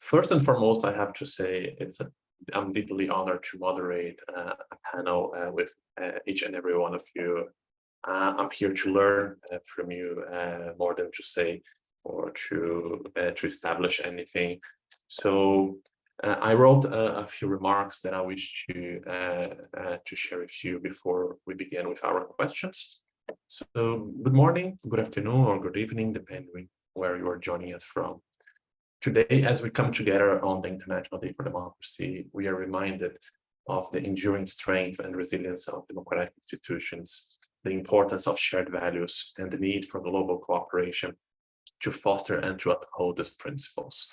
First and foremost, I have to say I'm deeply honored to moderate a panel with each and every one of you. I'm here to learn from you more than to say or to establish anything. So I wrote a few remarks that I wish to share with you before we begin with our questions. So good morning, good afternoon, or good evening, depending where you are joining us from. Today, as we come together on the International Day for Democracy, we are reminded of the enduring strength and resilience of democratic institutions, the importance of shared values, and the need for global cooperation to foster and to uphold these principles.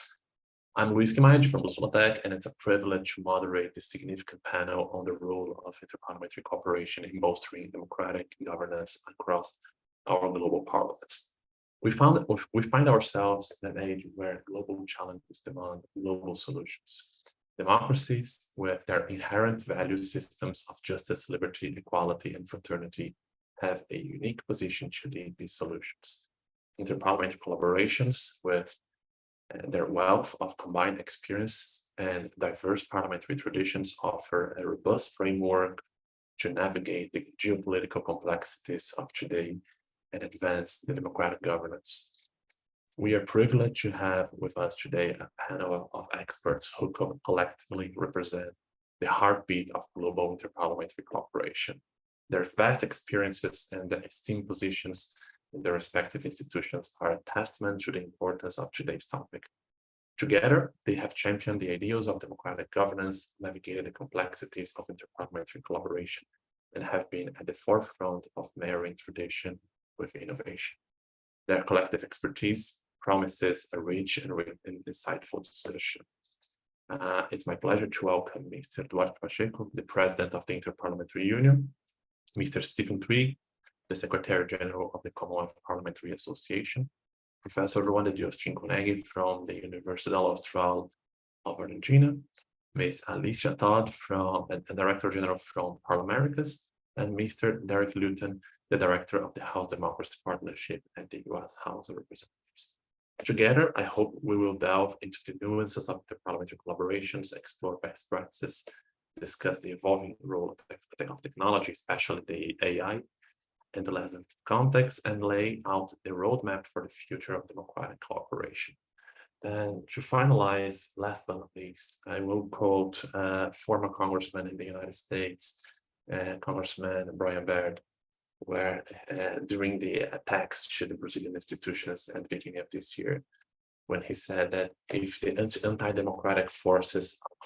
I'm Luís Kimaid from Bússola Tech, and it's a privilege to moderate this significant panel on the role of interparliamentary cooperation in bolstering democratic governance across our global parliaments. We find ourselves in an age where global challenges demand global solutions. Democracies, with their inherent value systems of justice, liberty, equality, and fraternity, have a unique position to lead these solutions. Interparliamentary collaborations, with their wealth of combined experience and diverse parliamentary traditions, offer a robust framework to navigate the geopolitical complexities of today and advance the democratic governance. We are privileged to have with us today a panel of experts who collectively represent the heartbeat of global interparliamentary cooperation. Their vast experiences and the esteemed positions in their respective institutions are a testament to the importance of today's topic. Together, they have championed the ideals of democratic governance, navigated the complexities of interparliamentary collaboration, and have been at the forefront of marrying tradition with innovation. Their collective expertise promises a rich and insightful discussion. It's my pleasure to welcome Mr. Duarte Pacheco, the President of the Inter-Parliamentary Union, Mr. Stephen Twigg, the Secretary General of the Commonwealth Parliamentary Association, Professor Juan de Dios Cincunegui from the Universidad Austral of Argentina, Ms. Alisha Todd, the Director General from ParlAmericas, and Mr. Derek Luyten, the Director of the House Democracy Partnership at the US House of Representatives. Together, I hope we will delve into the nuances of the parliamentary collaborations, explore best practices, discuss the evolving role of technology, especially the AI, in the lesson context, and lay out the roadmap for the future of democratic cooperation. And to finalize, last but not least, I will quote former Congressman in the United States, Congressman Brian Baird, where during the attacks to the Brazilian institutions at the beginning of this year, when he said that if the anti-democratic forces are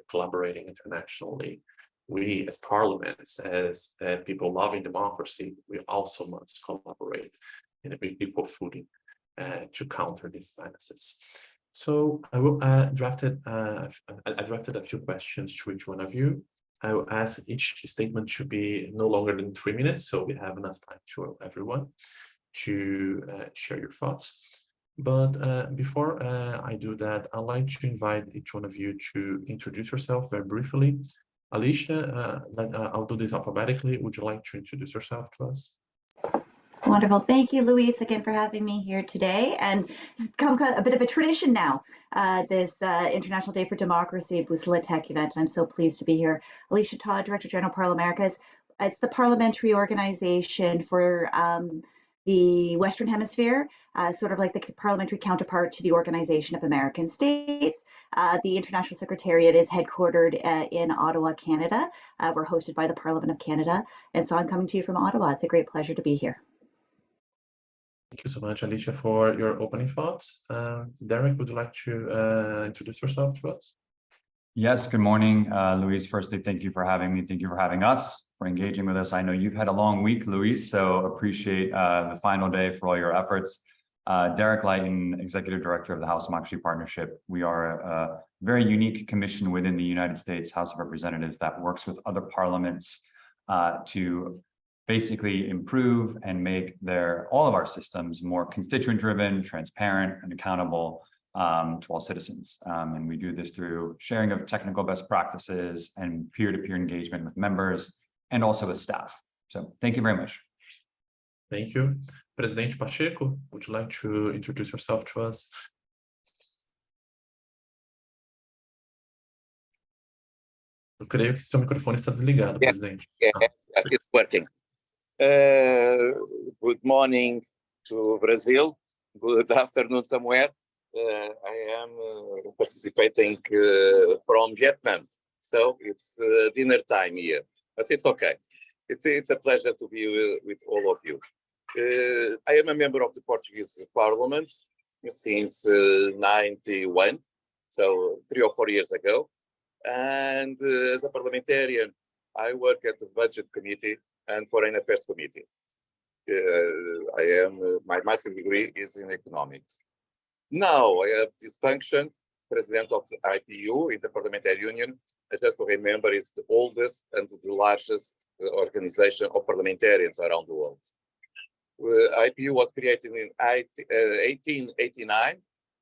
collaborating internationally, we as parliaments, as people loving democracy, we also must collaborate in a equal footing to counter these menaces. So I drafted a few questions to each one of you. I will ask each statement should be no longer than 3 minutes, so we have enough time to everyone to share your thoughts. But before I do that, I'd like to invite each one of you to introduce yourself very briefly. Alisha, I'll do this alphabetically. Would you like to introduce yourself to us? Wonderful. Thank you, Luís, again for having me here today. And it's become a bit of a tradition now, this International Day for Democracy Bússola Tech event. I'm so pleased to be here. Alisha Todd, Director General ParlAmericas. It's the parliamentary organization for the Western Hemisphere, sort of like the parliamentary counterpart to the Organization of American States. The International Secretariat is headquartered in Ottawa, Canada. We're hosted by the Parliament of Canada. And so I'm coming to you from Ottawa. It's a great pleasure to be here. Thank you so much, Alisha, for your opening thoughts. Derek, would you like to introduce yourself to us? Yes, good morning, Luís. Firstly, thank you for having me. Thank you for having us, for engaging with us. I know you've had a long week, Luís, so appreciate the final day for all your efforts. Derek Luyten, Executive Director of the House Democracy Partnership. We are a very unique commission within the United States House of Representatives that works with other parliaments to basically improve and make all of our systems more constituent-driven, transparent, and accountable to all citizens. And we do this through sharing of technical best practices and peer-to-peer engagement with members and also with staff. So thank you very much. Thank you. President Pacheco, would you like to introduce yourself to us? Eu creio que seu microfone está desligado, presidente. Yes, it's working. Good morning to Brazil. Good afternoon somewhere. I am participating from Vietnam, so it's dinner time here, but it's okay. It's a pleasure to be with all of you. I am a member of the Portuguese Parliament since 91, so 3 or 4 years ago. And as a parliamentarian, I work at the Budget Committee and Foreign Affairs Committee. My master's degree is in economics. Now I have this function, president of the IPU, Inter-Parliamentary Union. Just to remember, it's the oldest and the largest organization of parliamentarians around the world. IPU was created in 1889,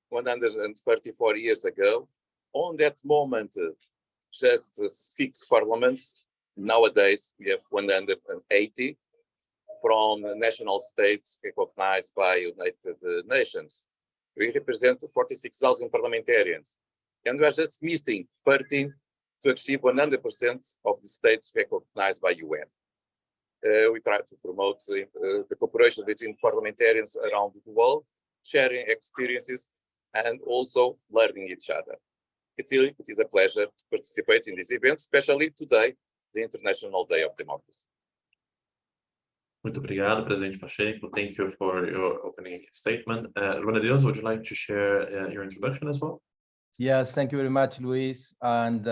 134 years ago. On that moment, just 6 parliaments. Nowadays, we have 180 from national states recognized by United Nations. We represent 46,000 parliamentarians, and we are just missing 13 to achieve 100% of the states recognized by UN. We try to promote the cooperation between parliamentarians around the world, sharing experiences, and also learning each other. It is a pleasure to participate in this event, especially today, the International Day of Democracy. Muito obrigado, Presidente Pacheco. Thank you for your opening statement. Dios, would you like to share your introduction as well? Yes, thank you very much, Luis. And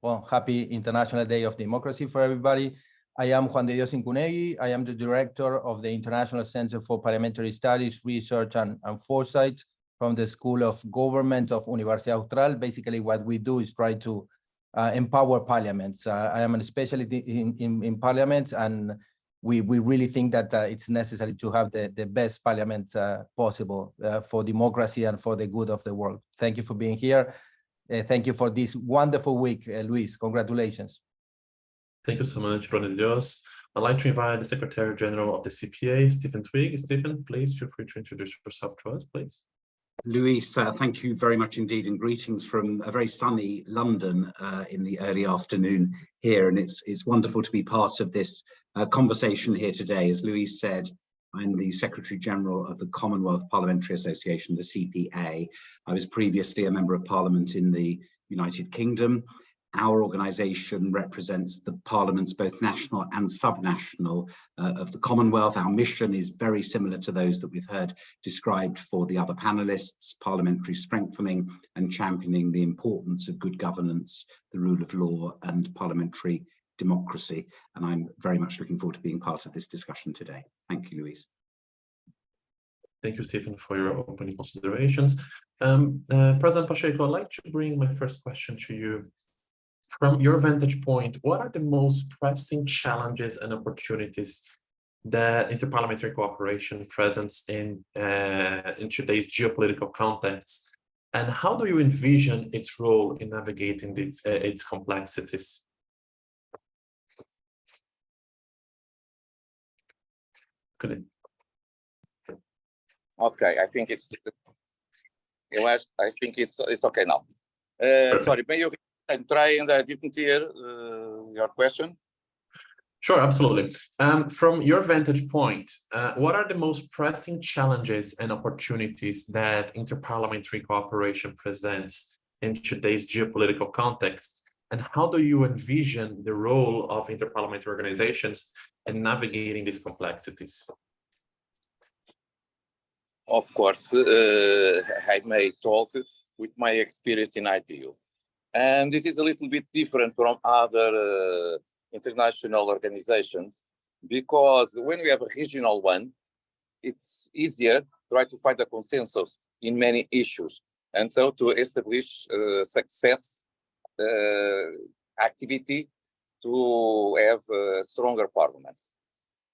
well, happy International Day of Democracy for everybody. I am Juan de Dios Cincunegui. I am the director of the International Center for Parliamentary Studies, Research and Foresight from the School of Government of Universidad Austral. Basically, what we do is try to empower parliaments. I am a specialist in parliaments, and we really think that it's necessary to have the best parliament possible for democracy and for the good of the world. Thank you for being here. Thank you for this wonderful week, Luis. Congratulations. Thank you so much, Dios. I'd like to invite the Secretary General of the CPA, Stephen Twigg. Stephen, please feel free to introduce yourself to us, please. Luis, thank you very much indeed, and greetings from a very sunny London in the early afternoon here. And it's wonderful to be part of this conversation here today. As Luis said, I'm the Secretary General of the Commonwealth Parliamentary Association, the CPA. I was previously a Member of Parliament in the United Kingdom. Our organisation represents the parliaments, both national and subnational, of the Commonwealth. Our mission is very similar to those that we've heard described for the other panellists: parliamentary strengthening and championing the importance of good governance, the rule of law, and parliamentary democracy. And I'm very much looking forward to being part of this discussion today. Thank you, Luis. Thank you, Stephen, for your opening considerations. President Pacheco, I'd like to bring my first question to you. From your vantage point, what are the most pressing challenges and opportunities that interparliamentary cooperation presents in today's geopolitical context, and how do you envision its role in navigating its complexities? Good. Okay, I think it's okay now. Sorry, may you try, and I didn't hear your question? Sure, absolutely. From your vantage point, what are the most pressing challenges and opportunities that interparliamentary cooperation presents in today's geopolitical context, and how do you envision the role of interparliamentary organizations in navigating these complexities? Of course, I may talk with my experience in IPU. And it is a little bit different from other international organizations, because when we have a regional one, it's easier to try to find a consensus in many issues. And so to establish success activity to have stronger parliaments.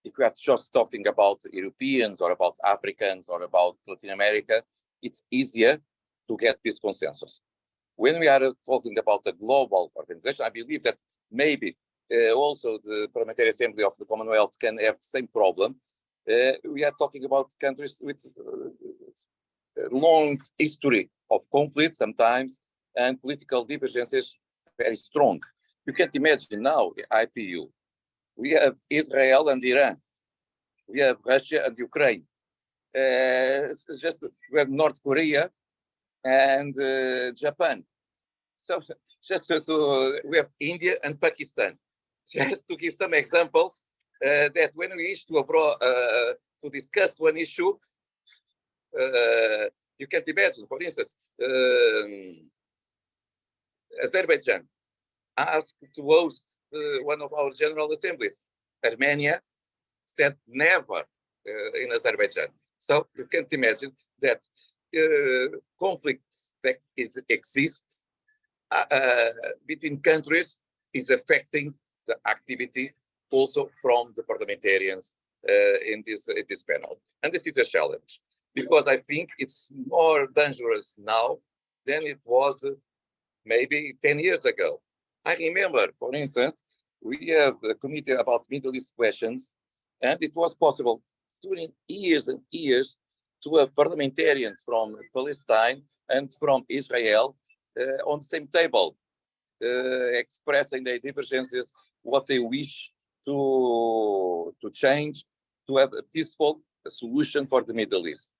If we are just talking about Europeans or about Africans or about Latin America, it's easier to get this consensus. When we are talking about a global organization, I believe that maybe also the Parliamentary Assembly of the Commonwealth can have the same problem. We are talking about countries with long history of conflict sometimes, and political divergences very strong. You can't imagine now the IPU. We have Israel and Iran. We have Russia and Ukraine. It's just we have North Korea and Japan. So just we have India and Pakistan. Just to give some examples, that when we wish to discuss one issue, you can't imagine. For instance, Azerbaijan asked to host one of our general assemblies. Armenia said never in Azerbaijan. So you can't imagine that conflicts that exist between countries is affecting the activity also from the parliamentarians in this panel. And this is a challenge, because I think it's more dangerous now than it was maybe 10 years ago. I remember, for instance, we have a committee about Middle East questions, and it was possible during years and years to have parliamentarians from Palestine and from Israel on the same table, expressing their divergences, what they wish to change, to have a peaceful solution for the Middle East.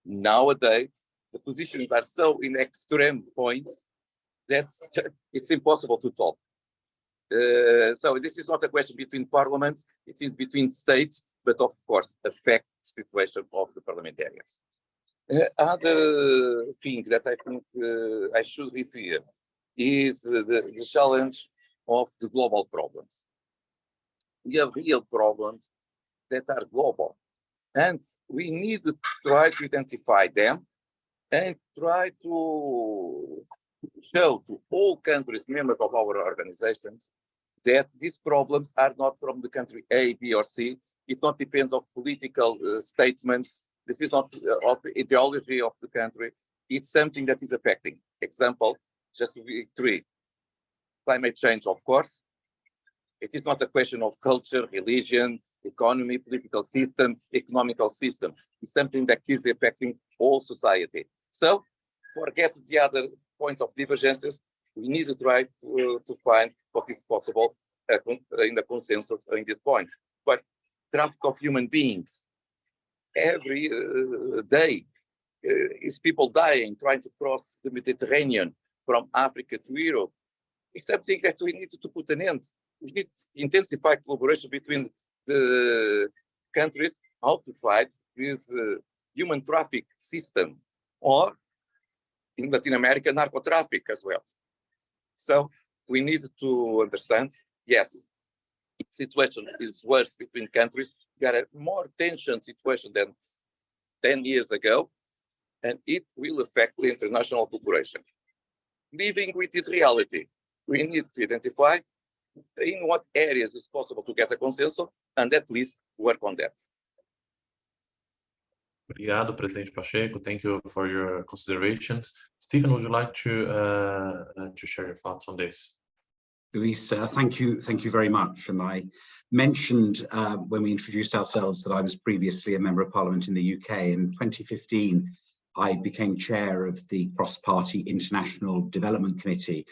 Nowadays, the positions are so in extreme points that it's impossible to talk. So this is not a question between parliaments, it is between states, but of course affects the situation of the parliamentarians. Other thing that I think I should refer is the challenge of the global problems. We have real problems that are global, and we need to try to identify them and try to show to all countries, members of our organizations, that these problems are not from the country A, B, or C. It not depends on political statements. This is not of the ideology of the country. It's something that is affecting. Example, just to be three. Climate change, of course. It is not a question of culture, religion, economy, political system, economical system. It's something that is affecting all society. So, forget the other points of divergences. We need to try to find what is possible in the consensus in this point. But traffic of human beings, every day is people dying trying to cross the Mediterranean from Africa to Europe. It's something that we need to put an end. We need to intensify collaboration between the countries, how to fight this human traffic system, or in Latin America, narco traffic as well. So we need to understand, yes, situation is worse between countries. We got a more tension situation than 10 years ago, and it will affect the international cooperation. Living with this reality, we need to identify in what areas it's possible to get a consensus, and at least work on that. Obrigado, Presidente Pacheco. Thank you for your considerations. Stephen, would you like to share your thoughts on this? Luís, thank you very much. And I mentioned when we introduced ourselves that I was previously a Member of Parliament in the UK. In 2015, I became chair of the Cross-Party International Development Committee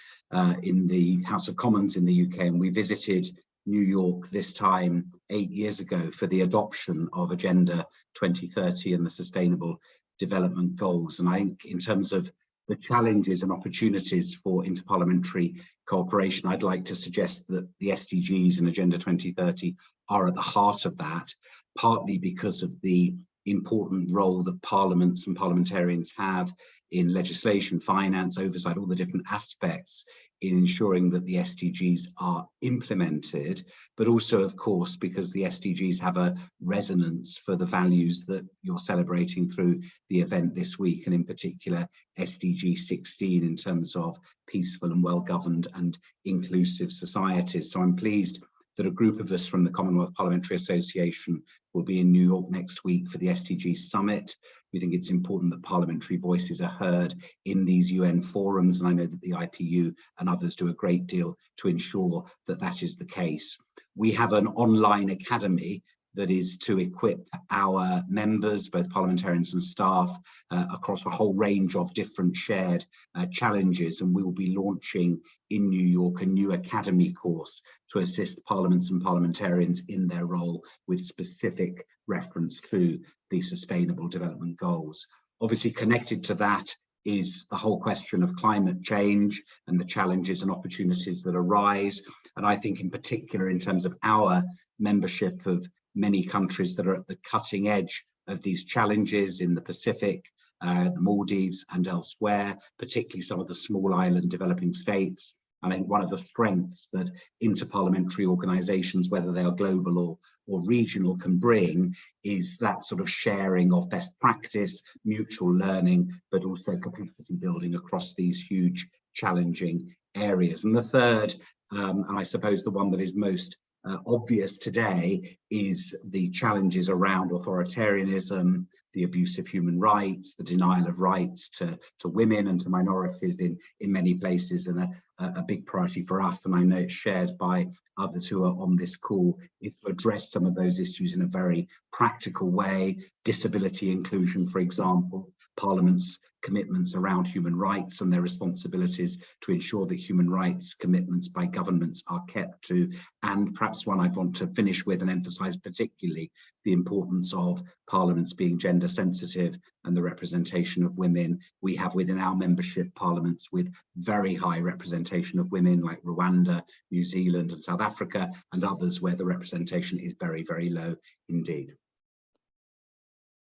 in the House of Commons in the UK, and we visited New York this time 8 years ago for the adoption of Agenda 2030 and the Sustainable Development Goals. And I think in terms of the challenges and opportunities for interparliamentary cooperation, I'd like to suggest that the SDGs and Agenda 2030 are at the heart of that, partly because of the important role that parliaments and parliamentarians have in legislation, finance, oversight, all the different aspects in ensuring that the SDGs are implemented, but also, of course, because the SDGs have a resonance for the values that you're celebrating through the event this week, and in particular SDG 16 in terms of peaceful and well-governed and inclusive societies. So I'm pleased that a group of us from the Commonwealth Parliamentary Association will be in New York next week for the SDG Summit. We think it's important that parliamentary voices are heard in these UN forums, and I know that the IPU and others do a great deal to ensure that that is the case. We have an online academy that is to equip our members, both parliamentarians and staff, across a whole range of different shared challenges. And we will be launching in New York a new academy course to assist parliaments and parliamentarians in their role with specific reference to the Sustainable Development Goals. Obviously, connected to that is the whole question of climate change and the challenges and opportunities that arise. And I think in particular, in terms of our membership of many countries that are at the cutting edge of these challenges in the Pacific, the Maldives and elsewhere, particularly some of the small island developing states. I think one of the strengths that interparliamentary organizations, whether they are global or regional, can bring is that sort of sharing of best practice, mutual learning, but also capacity building across these huge challenging areas. And the third, and I suppose the one that is most obvious today, is the challenges around authoritarianism, the abuse of human rights, the denial of rights to women and to minorities in many places. And a big priority for us, and I know it's shared by others who are on this call, is to address some of those issues in a very practical way. Disability inclusion, for example, Parliament's commitments around human rights and their responsibilities to ensure that human rights commitments by governments are kept to, and perhaps one I'd want to finish with and emphasize particularly the importance of parliaments being gender sensitive and the representation of women. We have within our membership parliaments with very high representation of women like Rwanda, New Zealand and South Africa, and others where the representation is very, very low indeed.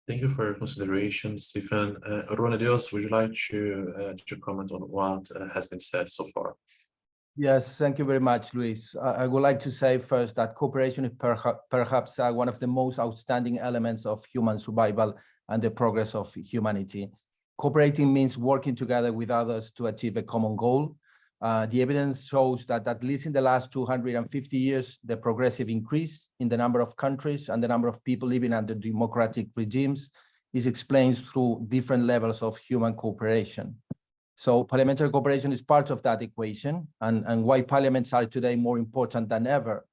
Thank you for your consideration, Stephen. Juan, Dios, would you like to comment on what has been said so far? Yes, thank you very much, Luis. I would like to say first that cooperation is perhaps one of the most outstanding elements of human survival and the progress of humanity. Cooperating means working together with others to achieve a common goal. The evidence shows that at least in the last 250 years, the progressive increase in the number of countries and the number of people living under democratic regimes is explained through different levels of human cooperation. So parliamentary cooperation is part of that equation, and why parliaments are today more important than ever.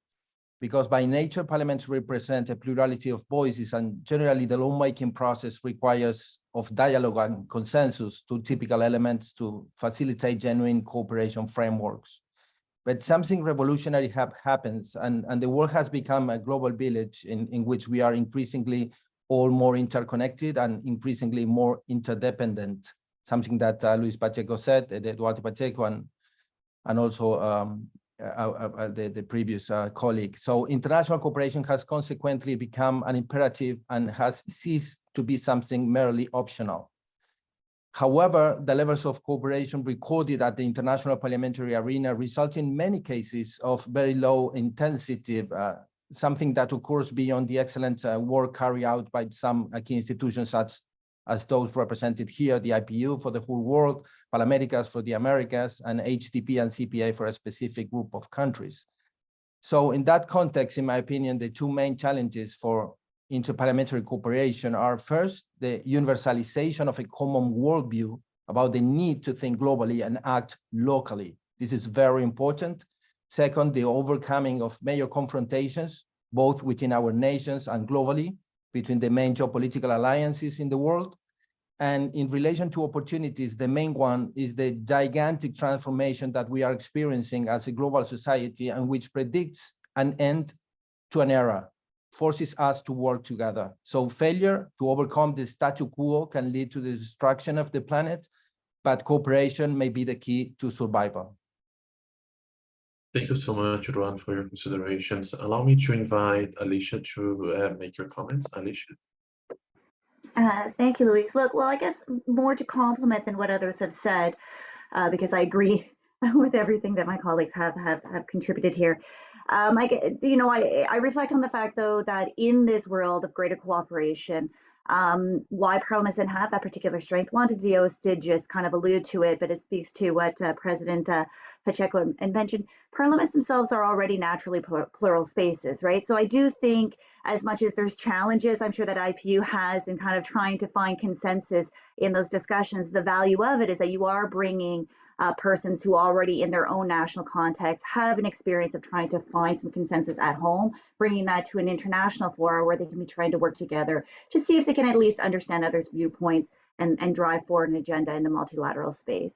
Because by nature, parliaments represent a plurality of voices, and generally the lawmaking process requires of dialogue and consensus, two typical elements to facilitate genuine cooperation frameworks. But something revolutionary happens, and the world has become a global village in which we are increasingly all more interconnected and increasingly more interdependent, something that Luís Pacheco said, Duarte Pacheco, and also the previous colleague. So international cooperation has consequently become an imperative and has ceased to be something merely optional. However, the levels of cooperation recorded at the international parliamentary arena result in many cases of very low intensity, something that occurs beyond the excellent work carried out by some key institutions such as those represented here, the IPU for the whole world, ParlAmericas for the Americas, and HDP and CPA for a specific group of countries. So in that context, in my opinion, the two main challenges for interparliamentary cooperation are first, the universalization of a common worldview about the need to think globally and act locally. This is very important. Second, the overcoming of major confrontations, both within our nations and globally, between the main geopolitical alliances in the world. And in relation to opportunities, the main one is the gigantic transformation that we are experiencing as a global society, and which predicts an end to an era, forces us to work together. So failure to overcome the status quo can lead to the destruction of the planet, but cooperation may be the key to survival. Thank you so much, Juan, for your considerations. Allow me to invite Alisha to make your comments. Alisha. Thank you, Luis. Look, well, I guess more to compliment than what others have said, because I agree with everything that my colleagues have contributed here. I reflect on the fact, though, that in this world of greater cooperation, why parliaments didn't have that particular strength. Juan de Dios did just kind of allude to it, but it speaks to what President Pacheco mentioned. Parliaments themselves are already naturally plural spaces, right? So I do think, as much as there's challenges, I'm sure that IPU has in kind of trying to find consensus in those discussions, the value of it is that you are bringing persons who already in their own national context have an experience of trying to find some consensus at home, bringing that to an international forum where they can be trying to work together to see if they can at least understand others' viewpoints and drive forward an agenda in the multilateral space.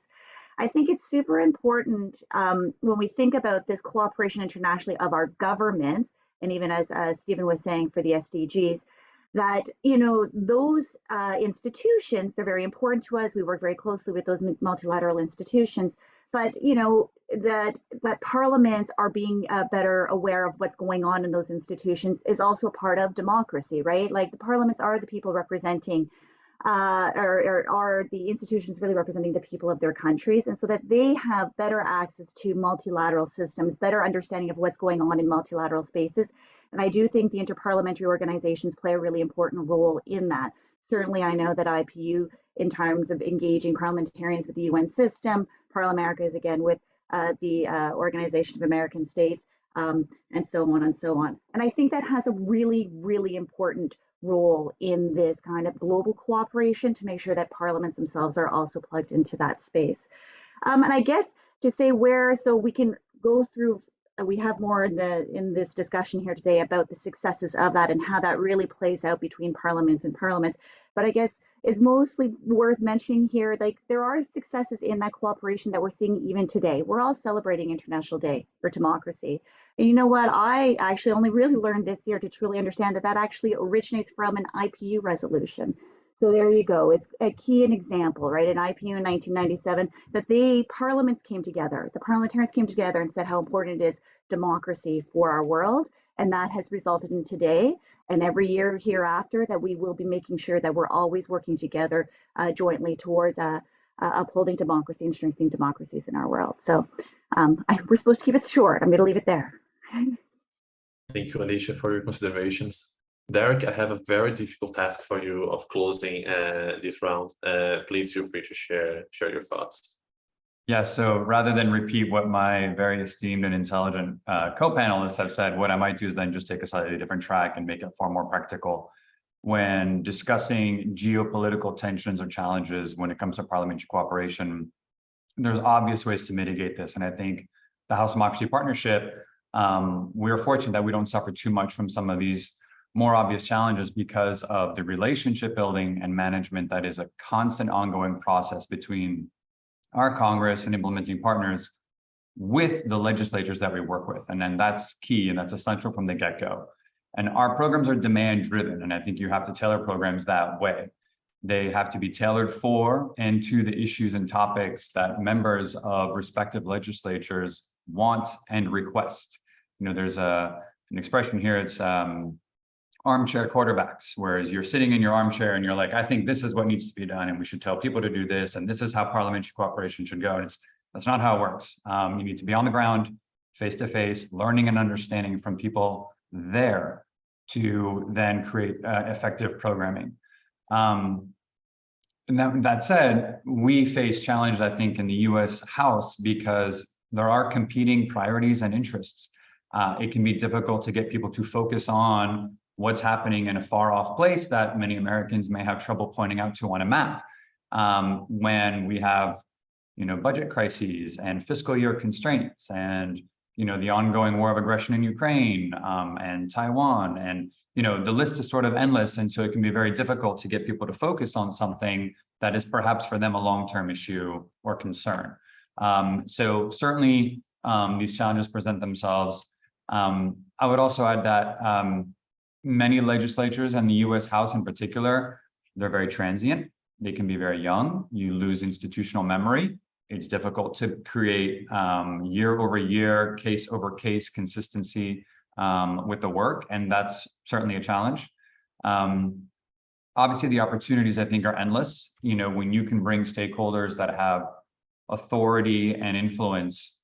I think it's super important when we think about this cooperation internationally of our governments, and even as Stephen was saying for the SDGs, that, you know, those institutions, they're very important to us. We work very closely with those multilateral institutions, but, you know, that parliaments are being better aware of what's going on in those institutions is also a part of democracy, right? Like the parliaments are the people representing or are the institutions really representing the people of their countries, and so that they have better access to multilateral systems, better understanding of what's going on in multilateral spaces. And I do think the interparliamentary organizations play a really important role in that. Certainly, I know that IPU, in terms of engaging parliamentarians with the UN system, ParlAmericas, again, with the Organization of American States, and so on and so on. And I think that has a really, really important role in this kind of global cooperation to make sure that parliaments themselves are also plugged into that space. And I guess to say where, so we can go through, we have more in this discussion here today about the successes of that and how that really plays out between parliaments and parliaments. But I guess it's mostly worth mentioning here, like there are successes in that cooperation that we're seeing even today. We're all celebrating International Day for Democracy. And you know what? I actually only really learned this year to truly understand that that actually originates from an IPU resolution. So there you go. It's a key an example, right? In IPU in 1997, that the parliaments came together, the parliamentarians came together and said how important it is democracy for our world. And that has resulted in today and every year hereafter that we will be making sure that we're always working together jointly towards upholding democracy and strengthening democracies in our world. So we're supposed to keep it short. I'm going to leave it there. Thank you, Alisha, for your considerations. Derek, I have a very difficult task for you of closing this round. Please feel free to share your thoughts. Yeah, so rather than repeat what my very esteemed and intelligent co-panelists have said, what I might do is then just take a slightly different track and make it far more practical. When discussing geopolitical tensions or challenges when it comes to parliamentary cooperation, there's obvious ways to mitigate this. And I think the House Democracy Partnership, we're fortunate that we don't suffer too much from some of these more obvious challenges because of the relationship building and management that is a constant ongoing process between our Congress and implementing partners with the legislatures that we work with. And then that's key and that's essential from the get-go. And our programs are demand driven. And I think you have to tailor programs that way. They have to be tailored for and to the issues and topics that members of respective legislatures want and request. You know, there's an expression here, it's armchair quarterbacks, whereas you're sitting in your armchair and you're like, I think this is what needs to be done and we should tell people to do this and this is how parliamentary cooperation should go. And that's not how it works. You need to be on the ground, face to face, learning and understanding from people there to then create effective programming. And that said, we face challenges, I think, in the US House because there are competing priorities and interests. It can be difficult to get people to focus on what's happening in a far off place that many Americans may have trouble pointing out to on a map. When we have, budget crises and fiscal year constraints and, the ongoing war of aggression in Ukraine and Taiwan and, the list is sort of endless. And so it can be very difficult to get people to focus on something that is perhaps for them a long-term issue or concern. So certainly these challenges present themselves. I would also add that many legislatures and the US House in particular, they're very transient. They can be very young. You lose institutional memory. It's difficult to create year over year, case over case consistency with the work. And that's certainly a challenge. Obviously, the opportunities, I think, are endless. When you can bring stakeholders that have authority and influence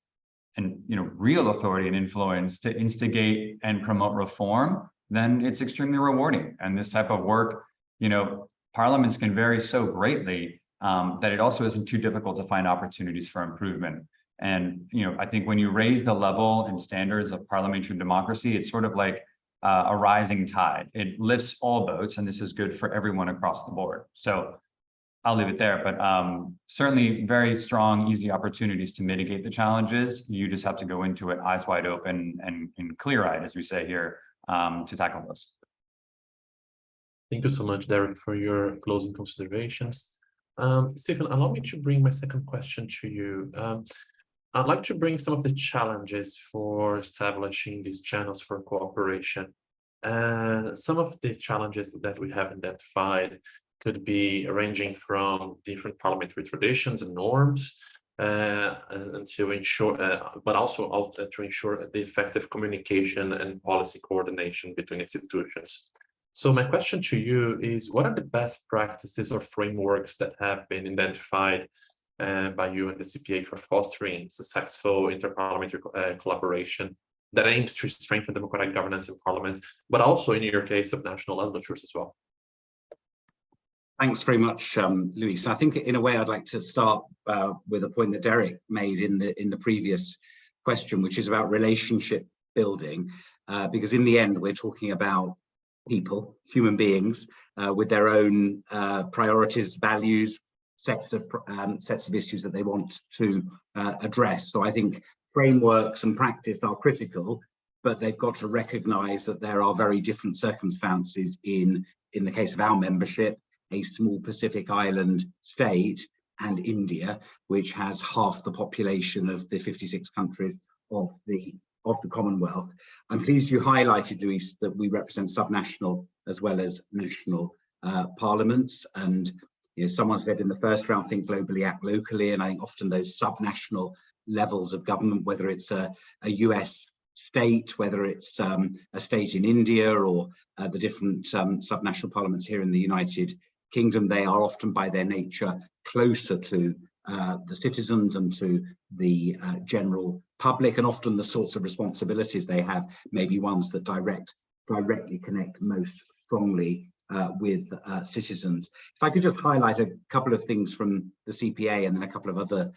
and, real authority and influence to instigate and promote reform, then it's extremely rewarding. And this type of work, parliaments can vary so greatly that it also isn't too difficult to find opportunities for improvement. And, I think when you raise the level and standards of parliamentary democracy, it's sort of like a rising tide. It lifts all boats, and this is good for everyone across the board. So I'll leave it there, but certainly very strong, easy opportunities to mitigate the challenges. You just have to go into it eyes wide open and clear-eyed, as we say here, to tackle those. Thank you so much, Derek, for your closing considerations. Stephen, allow me to bring my second question to you. I'd like to bring some of the challenges for establishing these channels for cooperation. And some of the challenges that we have identified could be ranging from different parliamentary traditions and norms, and to ensure, but also to ensure the effective communication and policy coordination between institutions. So my question to you is, what are the best practices or frameworks that have been identified by you and the CPA for fostering successful interparliamentary collaboration that aims to strengthen democratic governance in parliaments, but also in your case of national legislatures as well? Thanks very much, Luis. I think in a way I'd like to start with a point that Derek made in the previous question, which is about relationship building, because in the end we're talking about people, human beings, with their own priorities, values, sets of issues that they want to address. So I think frameworks and practice are critical, but they've got to recognise that there are very different circumstances in the case of our membership, a small Pacific island state, and India, which has half the population of the 56 countries of the Commonwealth. I'm pleased you highlighted, Luis, that we represent subnational as well as national parliaments. And you know, someone said in the first round, think globally, act locally. And I think often those subnational levels of government, whether it's a US state, whether it's a state in India, or the different subnational parliaments here in the United Kingdom, they are often by their nature closer to the citizens and to the general public, and often the sorts of responsibilities they have may be ones that directly connect most strongly with citizens. If I could just highlight a couple of things from the CPA and then a couple of other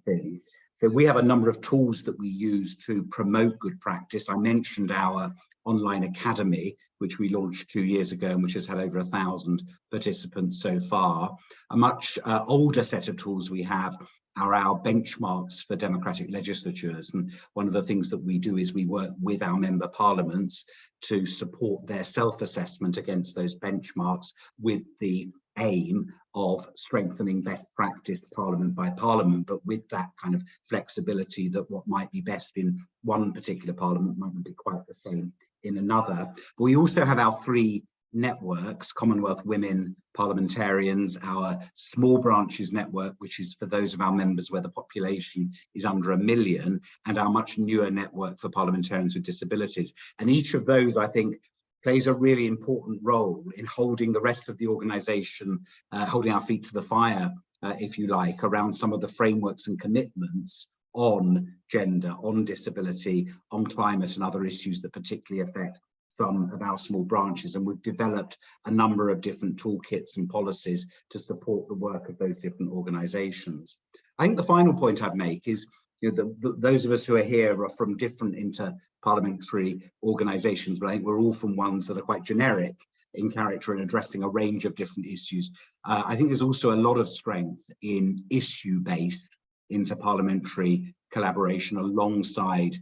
things. So we have a number of tools that we use to promote good practice. I mentioned our online academy, which we launched 2 years ago and which has had over 1,000 participants so far. A much older set of tools we have are our benchmarks for democratic legislatures. And one of the things that we do is we work with our member parliaments to support their self-assessment against those benchmarks, with the aim of strengthening best practice parliament by parliament, but with that kind of flexibility that what might be best in one particular parliament might not be quite the same in another. But we also have our 3 networks: Commonwealth Women Parliamentarians, our Small Branches Network, which is for those of our members where the population is under 1 million, and our much newer network for parliamentarians with disabilities. And each of those, I think, plays a really important role in holding the rest of the organisation, holding our feet to the fire, if you like, around some of the frameworks and commitments on gender, on disability, on climate and other issues that particularly affect some of our small branches. And we've developed a number of different toolkits and policies to support the work of those different organisations. I think the final point I'd make is, you know, those of us who are here are from different inter-parliamentary organisations, but I think we're all from ones that are quite generic in character and addressing a range of different issues. I think there's also a lot of strength in issue-based inter-parliamentary collaboration alongside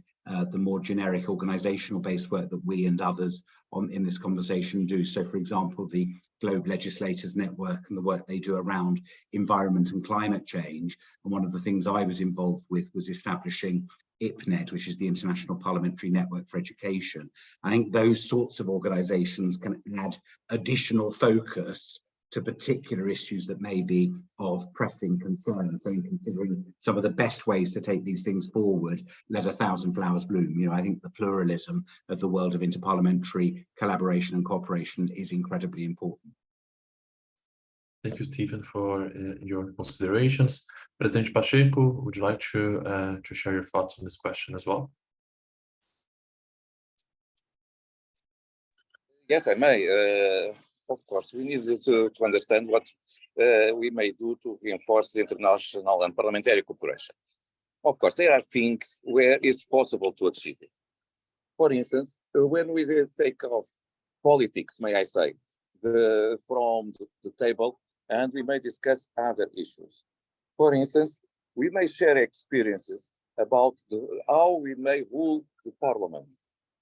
the more generic organisational based work that we and others in this conversation do. So, for example, the Globe Legislators Network and the work they do around environment and climate change. And one of the things I was involved with was establishing IPNED, which is the International Parliamentary Network for Education. I think those sorts of organisations can add additional focus to particular issues that may be of pressing concern. So in considering some of the best ways to take these things forward, let 1,000 flowers bloom. You know, I think the pluralism of the world of interparliamentary collaboration and cooperation is incredibly important. Thank you, Stephen, for your considerations. President Pacheco, would you like to share your thoughts on this question as well? Yes, I may. Of course, we need to understand what we may do to reinforce the international and parliamentary cooperation. Of course, there are things where it's possible to achieve it. For instance, when we take off politics, may I say, from the table and we may discuss other issues. For instance, we may share experiences about how we may rule the parliament,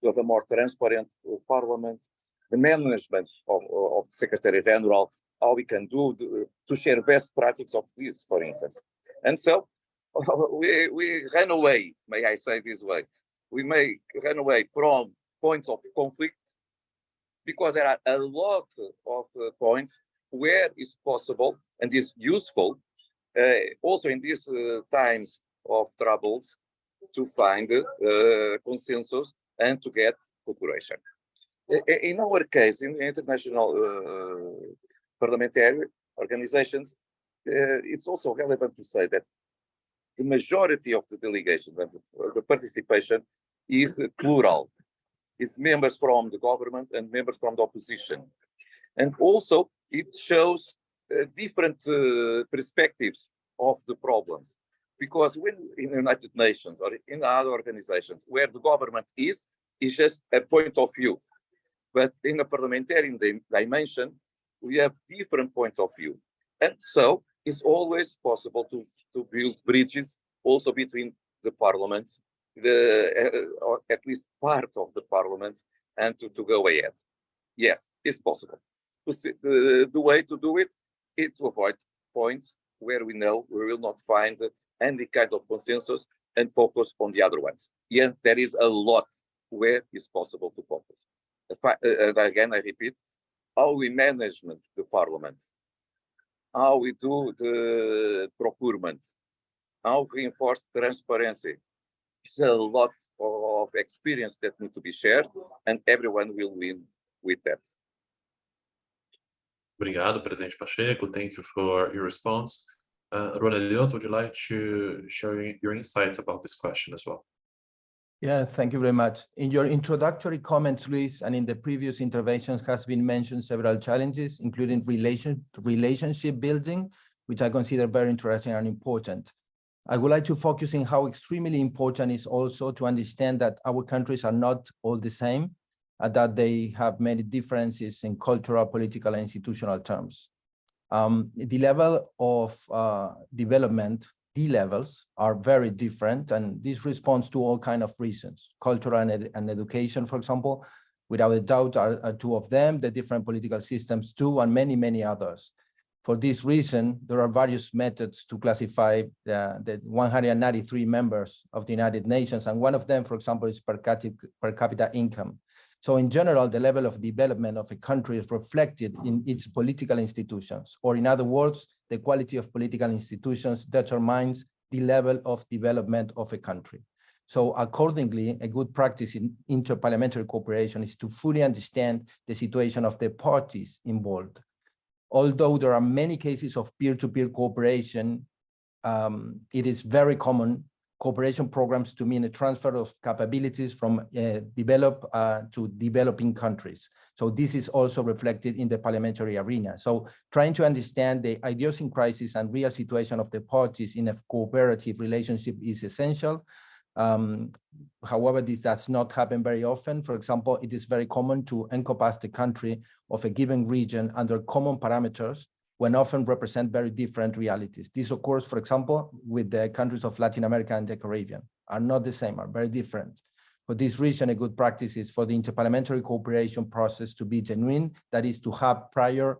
to have a more transparent parliament, the management of the Secretary General, how we can do to share best practices of this, for instance. And so we ran away, may I say this way, we may run away from points of conflict because there are a lot of points where it's possible and is useful, also in these times of troubles, to find consensus and to get cooperation. In our case, in international parliamentary organizations, it's also relevant to say that the majority of the delegation and the participation is plural. It's members from the government and members from the opposition. And also it shows different perspectives of the problems. Because when in the United Nations or in other organizations where the government is just a point of view. But in the parliamentary dimension, we have different points of view. And so it's always possible to build bridges also between the parliaments, or at least part of the parliaments, and to go ahead. Yes, it's possible. The way to do it is to avoid points where we know we will not find any kind of consensus and focus on the other ones. Yeah, there is a lot where it's possible to focus. And again, I repeat, how we manage the parliament, how we do the procurement, how we reinforce transparency. It's a lot of experience that need to be shared, and everyone will win with that. Obrigado, Presidente Pacheco. Thank you for your response. Dios, would you like to share your insights about this question as well? Yeah, thank you very much. In your introductory comments, Luis, and in the previous interventions has been mentioned several challenges, including relationship building, which I consider very interesting and important. I would like to focus on how extremely important is also to understand that our countries are not all the same, and that they have many differences in cultural, political, and institutional terms. The level of development, D levels, are very different, and this responds to all kinds of reasons. Cultural and education, for example, without a doubt are two of them, the different political systems too, and many, many others. For this reason, there are various methods to classify the 193 members of the United Nations, and one of them, for example, is per capita income. So in general, the level of development of a country is reflected in its political institutions, or in other words, the quality of political institutions determines the level of development of a country. So accordingly, a good practice in interparliamentary cooperation is to fully understand the situation of the parties involved. Although there are many cases of peer-to-peer cooperation, it is very common cooperation programs to mean a transfer of capabilities from developed to developing countries. So this is also reflected in the parliamentary arena. So trying to understand the idiosyncrasies and real situation of the parties in a cooperative relationship is essential. However, this does not happen very often. For example, it is very common to encompass the country of a given region under common parameters when often represent very different realities. This occurs, for example, with the countries of Latin America and the Caribbean, are not the same, are very different. For this reason, a good practice is for the interparliamentary cooperation process to be genuine, that is to have prior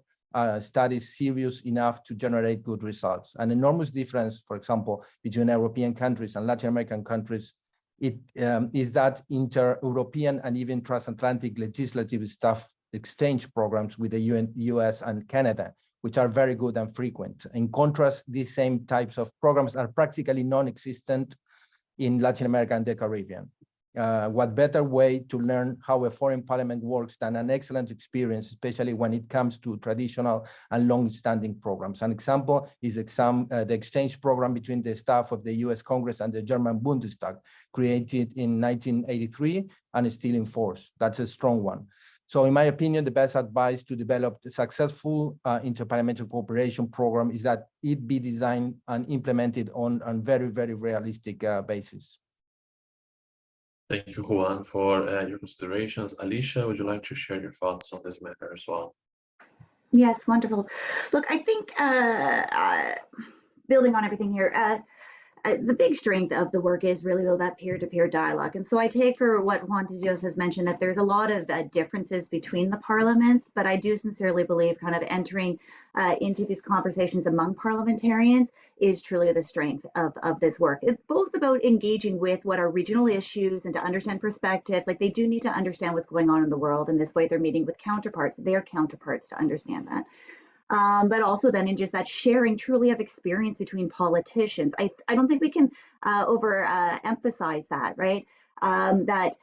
studies serious enough to generate good results. An enormous difference, for example, between European countries and Latin American countries is that inter-European and even transatlantic legislative staff exchange programs with the US and Canada, which are very good and frequent. In contrast, these same types of programs are practically non-existent in Latin America and the Caribbean. What better way to learn how a foreign parliament works than an excellent experience, especially when it comes to traditional and long-standing programs. An example is the exchange program between the staff of the US Congress and the German Bundestag, created in 1983 and is still in force. That's a strong one. So in my opinion, the best advice to develop a successful interparliamentary cooperation program is that it be designed and implemented on a very, very realistic basis. Thank you, Juan, for your considerations. Alisha, would you like to share your thoughts on this matter as well? Yes, wonderful. Look, I think building on everything here, the big strength of the work is really though that peer-to-peer dialogue. And so I take for what Juan de Dios has mentioned that there's a lot of differences between the parliaments, but I do sincerely believe kind of entering into these conversations among parliamentarians is truly the strength of this work. It's both about engaging with what are regional issues and to understand perspectives. Like they do need to understand what's going on in the world, and this way they're meeting with their counterparts to understand that. But also then in just that sharing truly of experience between politicians. I don't think we can emphasize that, right? That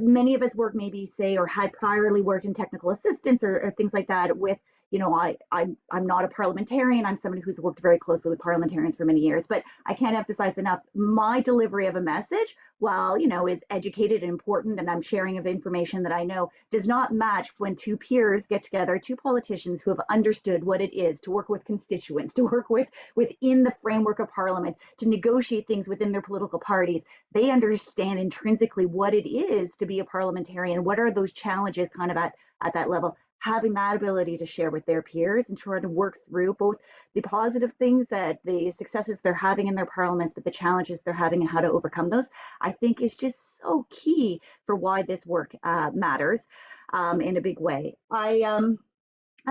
many of us work maybe say or had priorly worked in technical assistance or things like that with, I'm not a parliamentarian. I'm somebody who's worked very closely with parliamentarians for many years, but I can't emphasize enough my delivery of a message, while, is educated and important, and I'm sharing of information that I know, does not match when two peers get together, two politicians who have understood what it is to work with constituents, to work within the framework of parliament, to negotiate things within their political parties. They understand intrinsically what it is to be a parliamentarian. What are those challenges kind of at that level? Having that ability to share with their peers and try to work through both the positive things, that the successes they're having in their parliaments, but the challenges they're having and how to overcome those, I think is just so key for why this work matters in a big way. I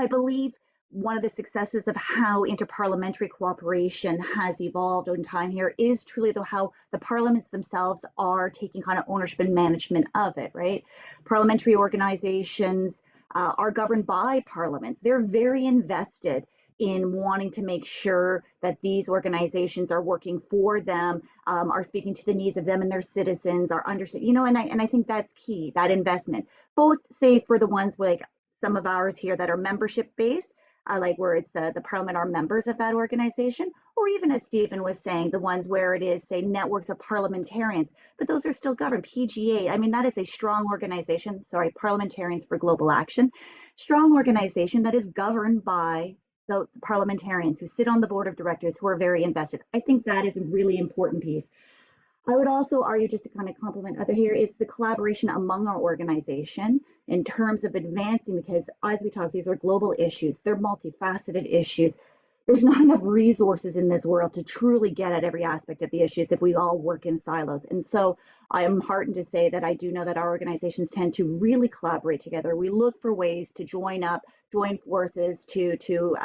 believe one of the successes of how interparliamentary cooperation has evolved in time here is truly though how the parliaments themselves are taking kind of ownership and management of it, right? Parliamentary organizations are governed by parliaments. They're very invested in wanting to make sure that these organizations are working for them, are speaking to the needs of them and their citizens, are understand, and I think that's key, that investment. Both say for the ones like some of ours here that are membership based, like where it's the parliament are members of that organization, or even as Stephen was saying, the ones where it is, say, networks of parliamentarians, but those are still governed. PGA, I mean, that is a strong organization, sorry, Parliamentarians for Global Action, strong organization that is governed by the parliamentarians who sit on the board of directors who are very invested. I think that is a really important piece. I would also argue, just to kind of complement other here, is the collaboration among our organization in terms of advancing, because as we talk, these are global issues, they're multifaceted issues. There's not enough resources in this world to truly get at every aspect of the issues if we all work in silos. And so I am heartened to say that I do know that our organizations tend to really collaborate together. We look for ways to join forces to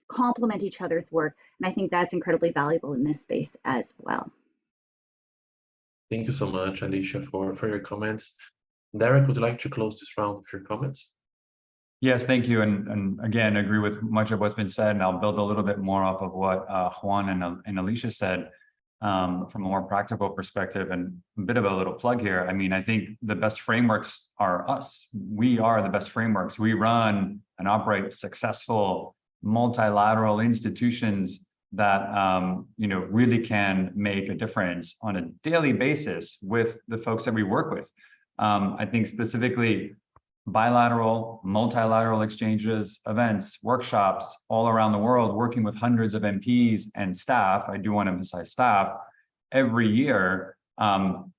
complement each other's work. And I think that's incredibly valuable in this space as well. Thank you so much, Alisha, for your comments. Derek, would you like to close this round with your comments? Yes, thank you. And again, agree with much of what's been said, and I'll build a little bit more off of what Juan and Alisha said from a more practical perspective, and a bit of a little plug here. I mean, I think the best frameworks are us. We are the best frameworks. We run and operate successful multilateral institutions that really can make a difference on a daily basis with the folks that we work with. I think specifically bilateral, multilateral exchanges, events, workshops all around the world, working with hundreds of MPs and staff, I do want to emphasize staff, every year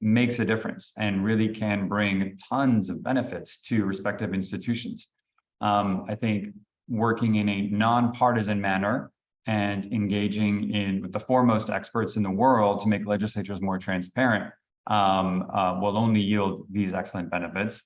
makes a difference and really can bring tons of benefits to respective institutions. I think working in a nonpartisan manner and engaging with the foremost experts in the world to make legislatures more transparent will only yield these excellent benefits.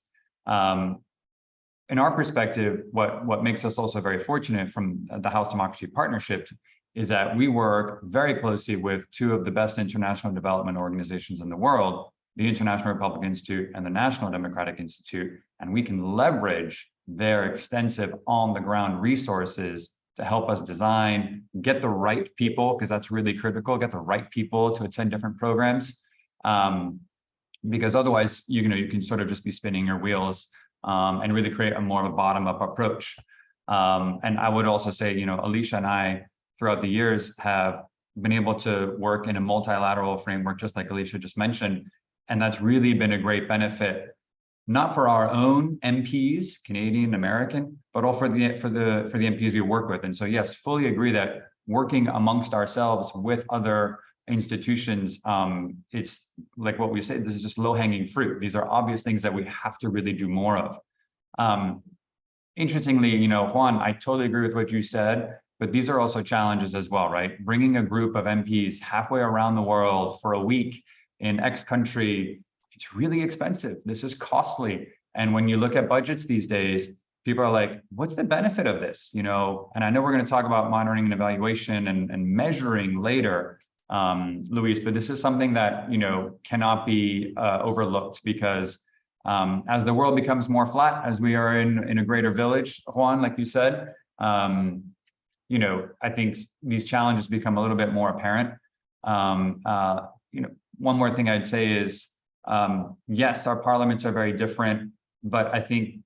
In our perspective, what makes us also very fortunate from the House Democracy Partnership is that we work very closely with two of the best international development organizations in the world, the International Republican Institute and the National Democratic Institute, and we can leverage their extensive on-the-ground resources to help us design, get the right people, because that's really critical, get the right people to attend different programs. Because otherwise, you can sort of just be spinning your wheels and really create a more of a bottom-up approach. And I would also say, Alisha and I, throughout the years, have been able to work in a multilateral framework, just like Alisha just mentioned, and that's really been a great benefit, not for our own MPs, Canadian, American, but all for the MPs we work with. And so, yes, fully agree that working amongst ourselves with other institutions, it's like what we say, this is just low-hanging fruit. These are obvious things that we have to really do more of. interestingly, you know, Juan, I totally agree with what you said, but these are also challenges as well, right? Bringing a group of MPs halfway around the world for a week in X country, it's really expensive. This is costly. And when you look at budgets these days, people are like, what's the benefit of this? You know, and I know we're going to talk about monitoring and evaluation and measuring later, Luis, but this is something that, you know, cannot be overlooked because as the world becomes more flat, as we are in a greater village, Juan, like you said, you know, I think these challenges become a little bit more apparent. You know, one more thing I'd say is, yes, our parliaments are very different, but I think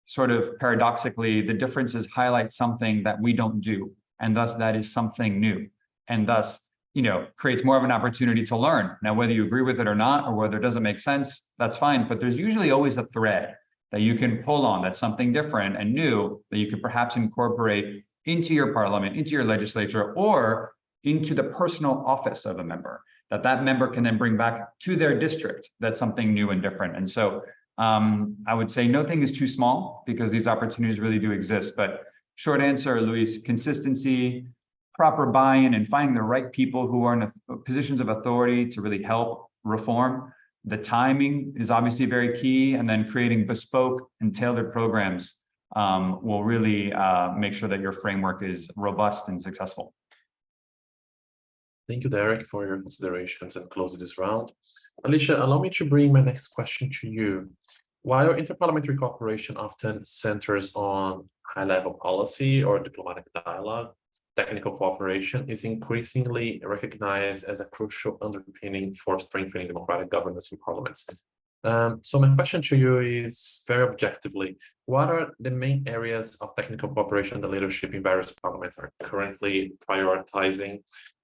sort of paradoxically, the differences highlight something that we don't do, and thus that is something new, and thus, you know, creates more of an opportunity to learn. Now, whether you agree with it or not, or whether it doesn't make sense, that's fine, but there's usually always a thread that you can pull on that's something different and new that you could perhaps incorporate into your parliament, into your legislature, or into the personal office of a member, that member can then bring back to their district. That's something new and different. And so I would say nothing is too small because these opportunities really do exist. But short answer, Luis, consistency, proper buy-in, and finding the right people who are in positions of authority to really help reform. The timing is obviously very key, and then creating bespoke and tailored programs will really make sure that your framework is robust and successful. Thank you, Derek, for your considerations and closing this round. Alisha, allow me to bring my next question to you. While interparliamentary cooperation often centers on high-level policy or diplomatic dialogue, technical cooperation is increasingly recognized as a crucial underpinning for strengthening democratic governance in parliaments. So my question to you is, very objectively, what are the main areas of technical cooperation the leadership in various parliaments are currently prioritizing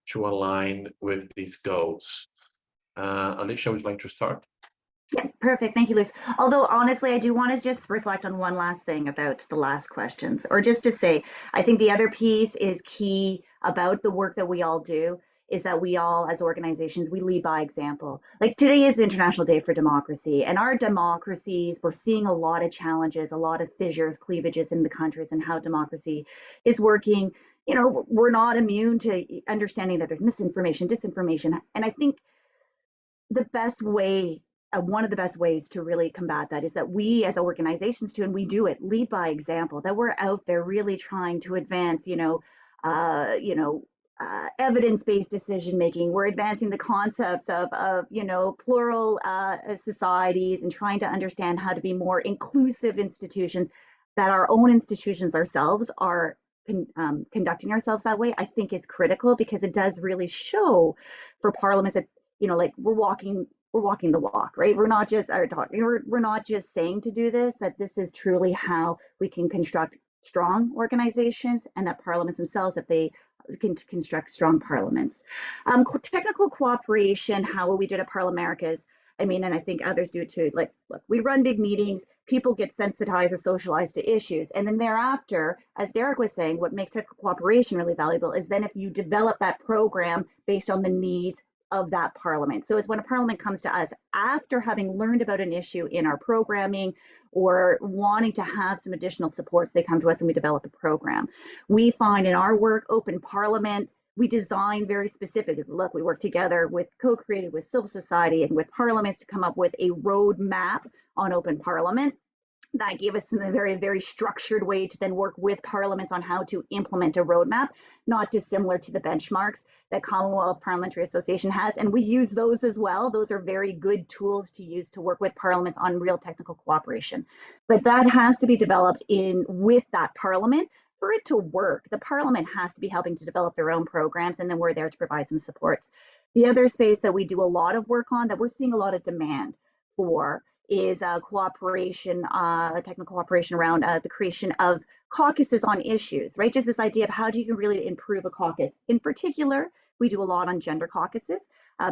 to align with these goals? Alisha, would you like to start? Yeah, perfect. Thank you, Luis. Although, honestly, I do want to just reflect on one last thing about the last questions, or just to say, I think the other piece is key about the work that we all do is that we all, as organizations, we lead by example. Like today is International Day for Democracy, and our democracies, we're seeing a lot of challenges, a lot of fissures, cleavages in the countries and how democracy is working. You know, we're not immune to understanding that there's misinformation, disinformation, and I think the best way, one of the best ways to really combat that is that we as organizations too, and we do it, lead by example, that we're out there really trying to advance, evidence-based decision making. We're advancing the concepts of plural societies and trying to understand how to be more inclusive institutions, that our own institutions ourselves are conducting ourselves that way, I think is critical, because it does really show for parliaments that, you know, like we're walking the walk, right? We're not just we're not just saying to do this, that this is truly how we can construct strong organizations, and that parliaments themselves, if they can construct strong parliaments. Technical cooperation, how we did at ParlAmericas, I mean, and I think others do too, like, look, we run big meetings, people get sensitized or socialized to issues, and then thereafter, as Derek was saying, what makes technical cooperation really valuable is then if you develop that program based on the needs of that parliament. So it's when a parliament comes to us after having learned about an issue in our programming or wanting to have some additional supports, they come to us and we develop a program. We find in our work, Open Parliament, we design very specifically. Look, we work together with, co-created with civil society and with parliaments to come up with a roadmap on Open Parliament. That gave us a very, very structured way to then work with parliaments on how to implement a roadmap, not dissimilar to the benchmarks that Commonwealth Parliamentary Association has. And we use those as well. Those are very good tools to use to work with parliaments on real technical cooperation. But that has to be developed with that parliament. For it to work, the parliament has to be helping to develop their own programs, and then we're there to provide some supports. The other space that we do a lot of work on, that we're seeing a lot of demand for, is cooperation, technical cooperation around the creation of caucuses on issues, right? Just this idea of how do you really improve a caucus. In particular, we do a lot on gender caucuses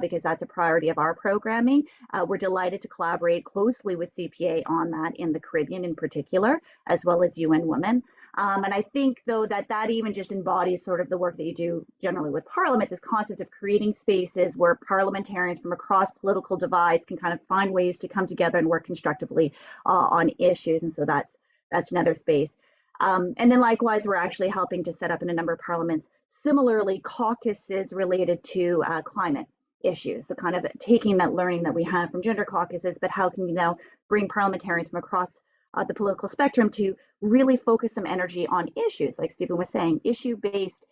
because that's a priority of our programming. We're delighted to collaborate closely with CPA on that in the Caribbean in particular, as well as UN Women. And I think, though, that even just embodies sort of the work that you do generally with Parliament, this concept of creating spaces where parliamentarians from across political divides can kind of find ways to come together and work constructively on issues. And so that's another space. And then likewise, we're actually helping to set up in a number of parliaments, similarly, caucuses related to climate issues. So kind of taking that learning that we have from gender caucuses, but how can we now bring parliamentarians from across the political spectrum to really focus some energy on issues, like Stephen was saying, issue-based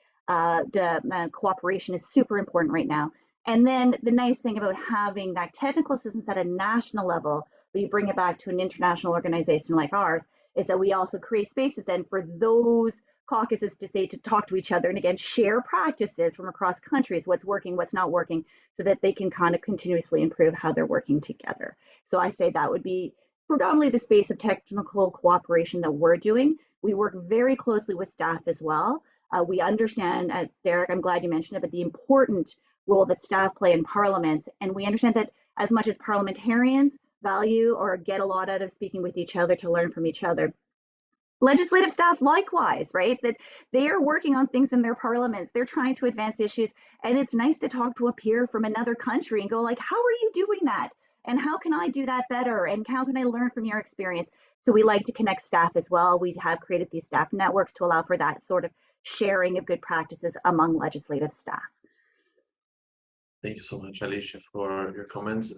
cooperation is super important right now. And then the nice thing about having that technical assistance at a national level, but you bring it back to an international organization like ours, is that we also create spaces then for those caucuses to say, to talk to each other and again, share practices from across countries, what's working, what's not working, so that they can kind of continuously improve how they're working together. So I say that would be predominantly the space of technical cooperation that we're doing. We work very closely with staff as well. We understand, Derek, I'm glad you mentioned it, but the important role that staff play in parliaments. And we understand that as much as parliamentarians value or get a lot out of speaking with each other to learn from each other, legislative staff likewise, right? That they are working on things in their parliaments. They're trying to advance issues. And it's nice to talk to a peer from another country and go like, how are you doing that? And how can I do that better? And how can I learn from your experience? So we like to connect staff as well. We have created these staff networks to allow for that sort of sharing of good practices among legislative staff. Thank you so much, Alisha, for your comments.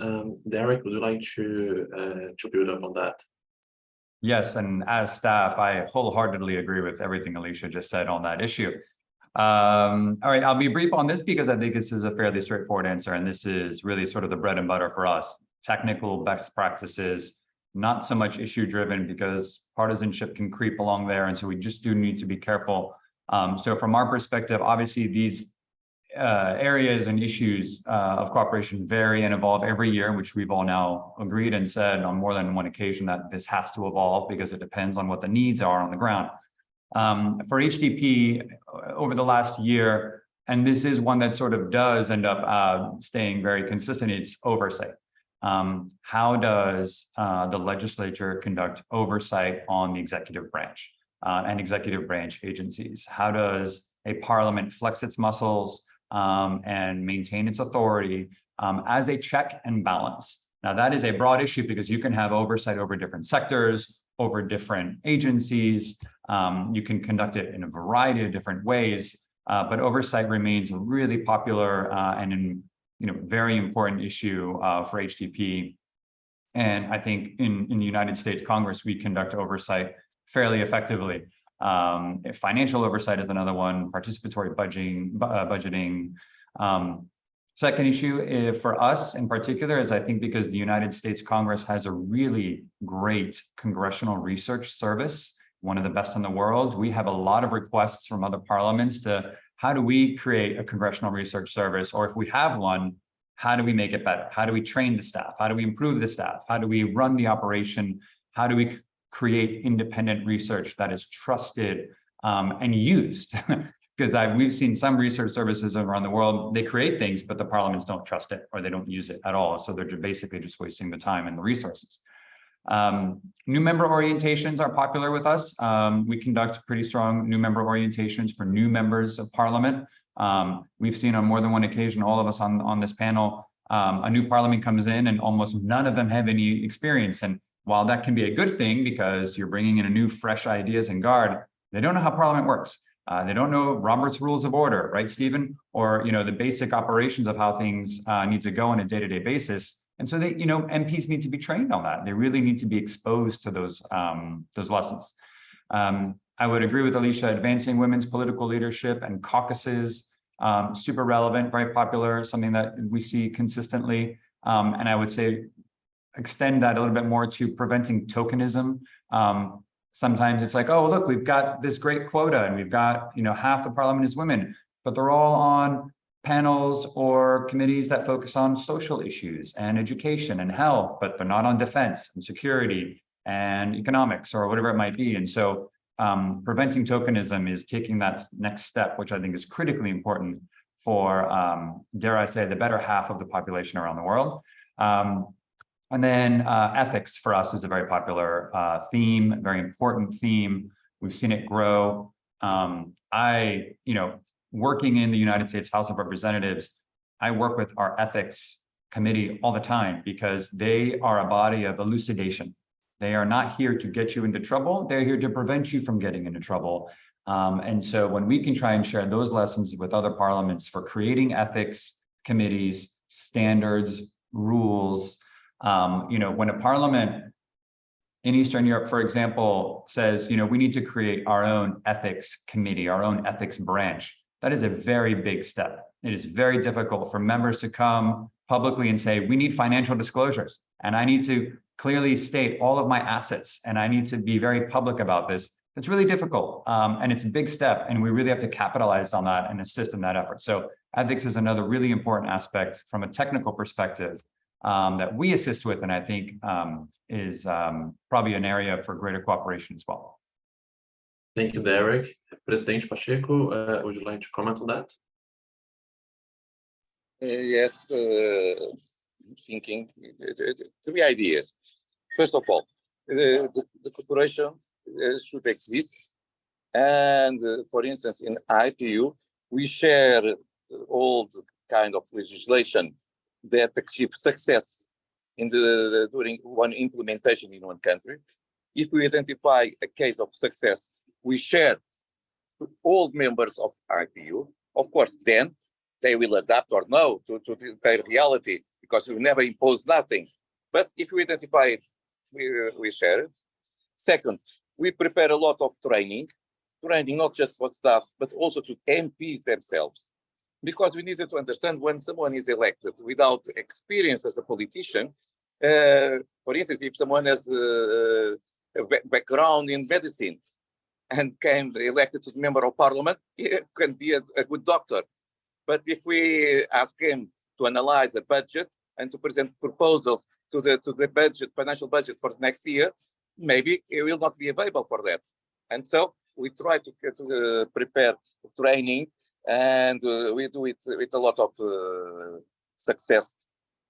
Derek, would you like to build up on that? Yes, and as staff, I wholeheartedly agree with everything Alisha just said on that issue. All right, I'll be brief on this because I think this is a fairly straightforward answer, and this is really sort of the bread and butter for us. Technical best practices, not so much issue-driven, because partisanship can creep along there, and so we just do need to be careful. So from our perspective, obviously these areas and issues of cooperation vary and evolve every year, which we've all now agreed and said on more than one occasion that this has to evolve because it depends on what the needs are on the ground. For HDP over the last year, and this is one that sort of does end up staying very consistent, it's oversight. How does the legislature conduct oversight on the executive branch and executive branch agencies? How does a parliament flex its muscles and maintain its authority as a check and balance? Now, that is a broad issue because you can have oversight over different sectors, over different agencies. You can conduct it in a variety of different ways, but oversight remains a really popular and very important issue for HDP. And I think in the United States Congress, we conduct oversight fairly effectively. Financial oversight is another one, participatory budgeting. Second issue for us in particular is, I think, because the United States Congress has a really great congressional research service, one of the best in the world. We have a lot of requests from other parliaments to how do we create a congressional research service, or if we have one, how do we make it better? How do we train the staff? How do we improve the staff? How do we run the operation? How do we create independent research that is trusted and used? Because we've seen some research services around the world, they create things, but the parliaments don't trust it or they don't use it at all. So they're basically just wasting the time and the resources. New member orientations are popular with us. We conduct pretty strong new member orientations for new members of parliament. We've seen on more than one occasion, all of us on this panel, a new parliament comes in and almost none of them have any experience. And while that can be a good thing because you're bringing in a new, fresh ideas and guard, they don't know how parliament works. They don't know Robert's Rules of Order, right, Stephen? Or the basic operations of how things need to go on a day-to-day basis. And so they, MPs need to be trained on that. They really need to be exposed to those lessons. I would agree with Alisha, advancing women's political leadership and caucuses, super relevant, very popular, something that we see consistently. And I would say extend that a little bit more to preventing tokenism. Sometimes it's like, oh, look, we've got this great quota and we've got, half the parliament is women, but they're all on panels or committees that focus on social issues and education and health, but they're not on defense and security and economics or whatever it might be. And so preventing tokenism is taking that next step, which I think is critically important for, dare I say, the better half of the population around the world. And then ethics for us is a very popular theme, very important theme. We've seen it grow. Working in the United States House of Representatives, I work with our ethics committee all the time because they are a body of elucidation. They are not here to get you into trouble. They're here to prevent you from getting into trouble. And so when we can try and share those lessons with other parliaments for creating ethics committees, standards, rules, when a parliament in Eastern Europe, for example, says, we need to create our own ethics committee, our own ethics branch, that is a very big step. It is very difficult for members to come publicly and say, we need financial disclosures, and I need to clearly state all of my assets, and I need to be very public about this. It's really difficult, and it's a big step, and we really have to capitalize on that and assist in that effort. So ethics is another really important aspect from a technical perspective that we assist with, and I think is probably an area for greater cooperation as well. Thank you, Derek. President Pacheco, would you like to comment on that? Yes, thinking three ideas. First of all, the cooperation should exist. And for instance, in IPU, we share all the kind of legislation that achieve success in during one implementation in one country. If we identify a case of success, we share to all members of IPU. Of course, then they will adapt or no to their reality, because we never impose nothing. But if we identify it, we share it. Second, we prepare a lot of training not just for staff, but also to MPs themselves. Because we needed to understand when someone is elected without experience as a politician, for instance, if someone has a background in medicine and came elected to the member of parliament, he can be a good doctor. But if we ask him to analyze the budget and to present proposals to the budget, financial budget for next year, maybe he will not be available for that. And so we try to prepare training, and we do it with a lot of success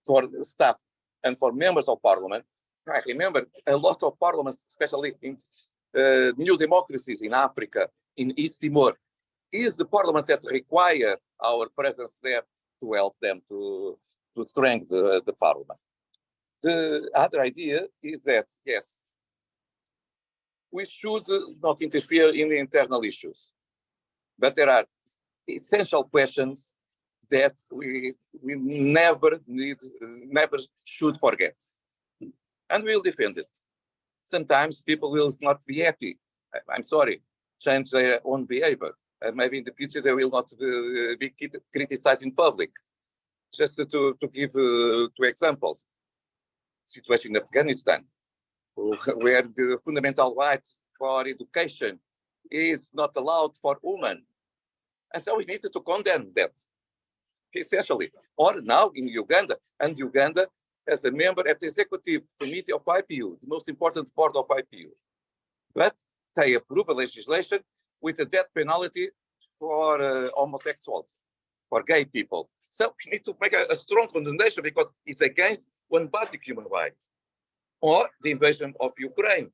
for staff and for members of parliament. I remember a lot of parliaments, especially in new democracies in Africa, in East Timor, is the parliaments that require our presence there to help them to strengthen the parliament. The other idea is that, yes, we should not interfere in the internal issues, but there are essential questions that we never should forget, and we'll defend it. Sometimes people will not be happy. I'm sorry, change their own behavior, and maybe in the future they will not be criticized in public. Just to give two examples: situation in Afghanistan, where the fundamental right for education is not allowed for women. And so we needed to condemn that, essentially. Or now in Uganda, and Uganda as a member at the executive committee of IPU, the most important part of IPU. But they approve a legislation with a death penalty for homosexuals, for gay people. So we need to make a strong condemnation, because it's against one basic human rights. Or the invasion of Ukraine.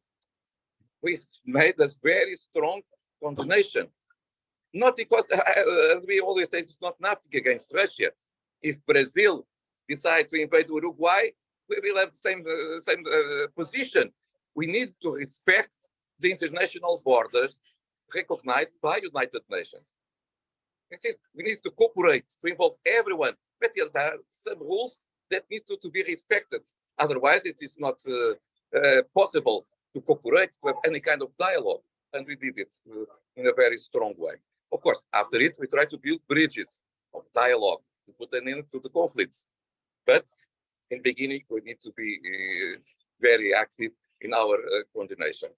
We made a very strong condemnation. Not because, as we always say, it's not nothing against Russia. If Brazil decides to invade Uruguay, we will have the same position. We need to respect the international borders recognized by United Nations. We need to cooperate, to involve everyone, but there are some rules that need to be respected. Otherwise, it is not possible to cooperate, to have any kind of dialogue. And we did it in a very strong way. Of course, after it, we try to build bridges of dialogue to put an end to the conflicts. But in the beginning, we need to be very active in our coordination.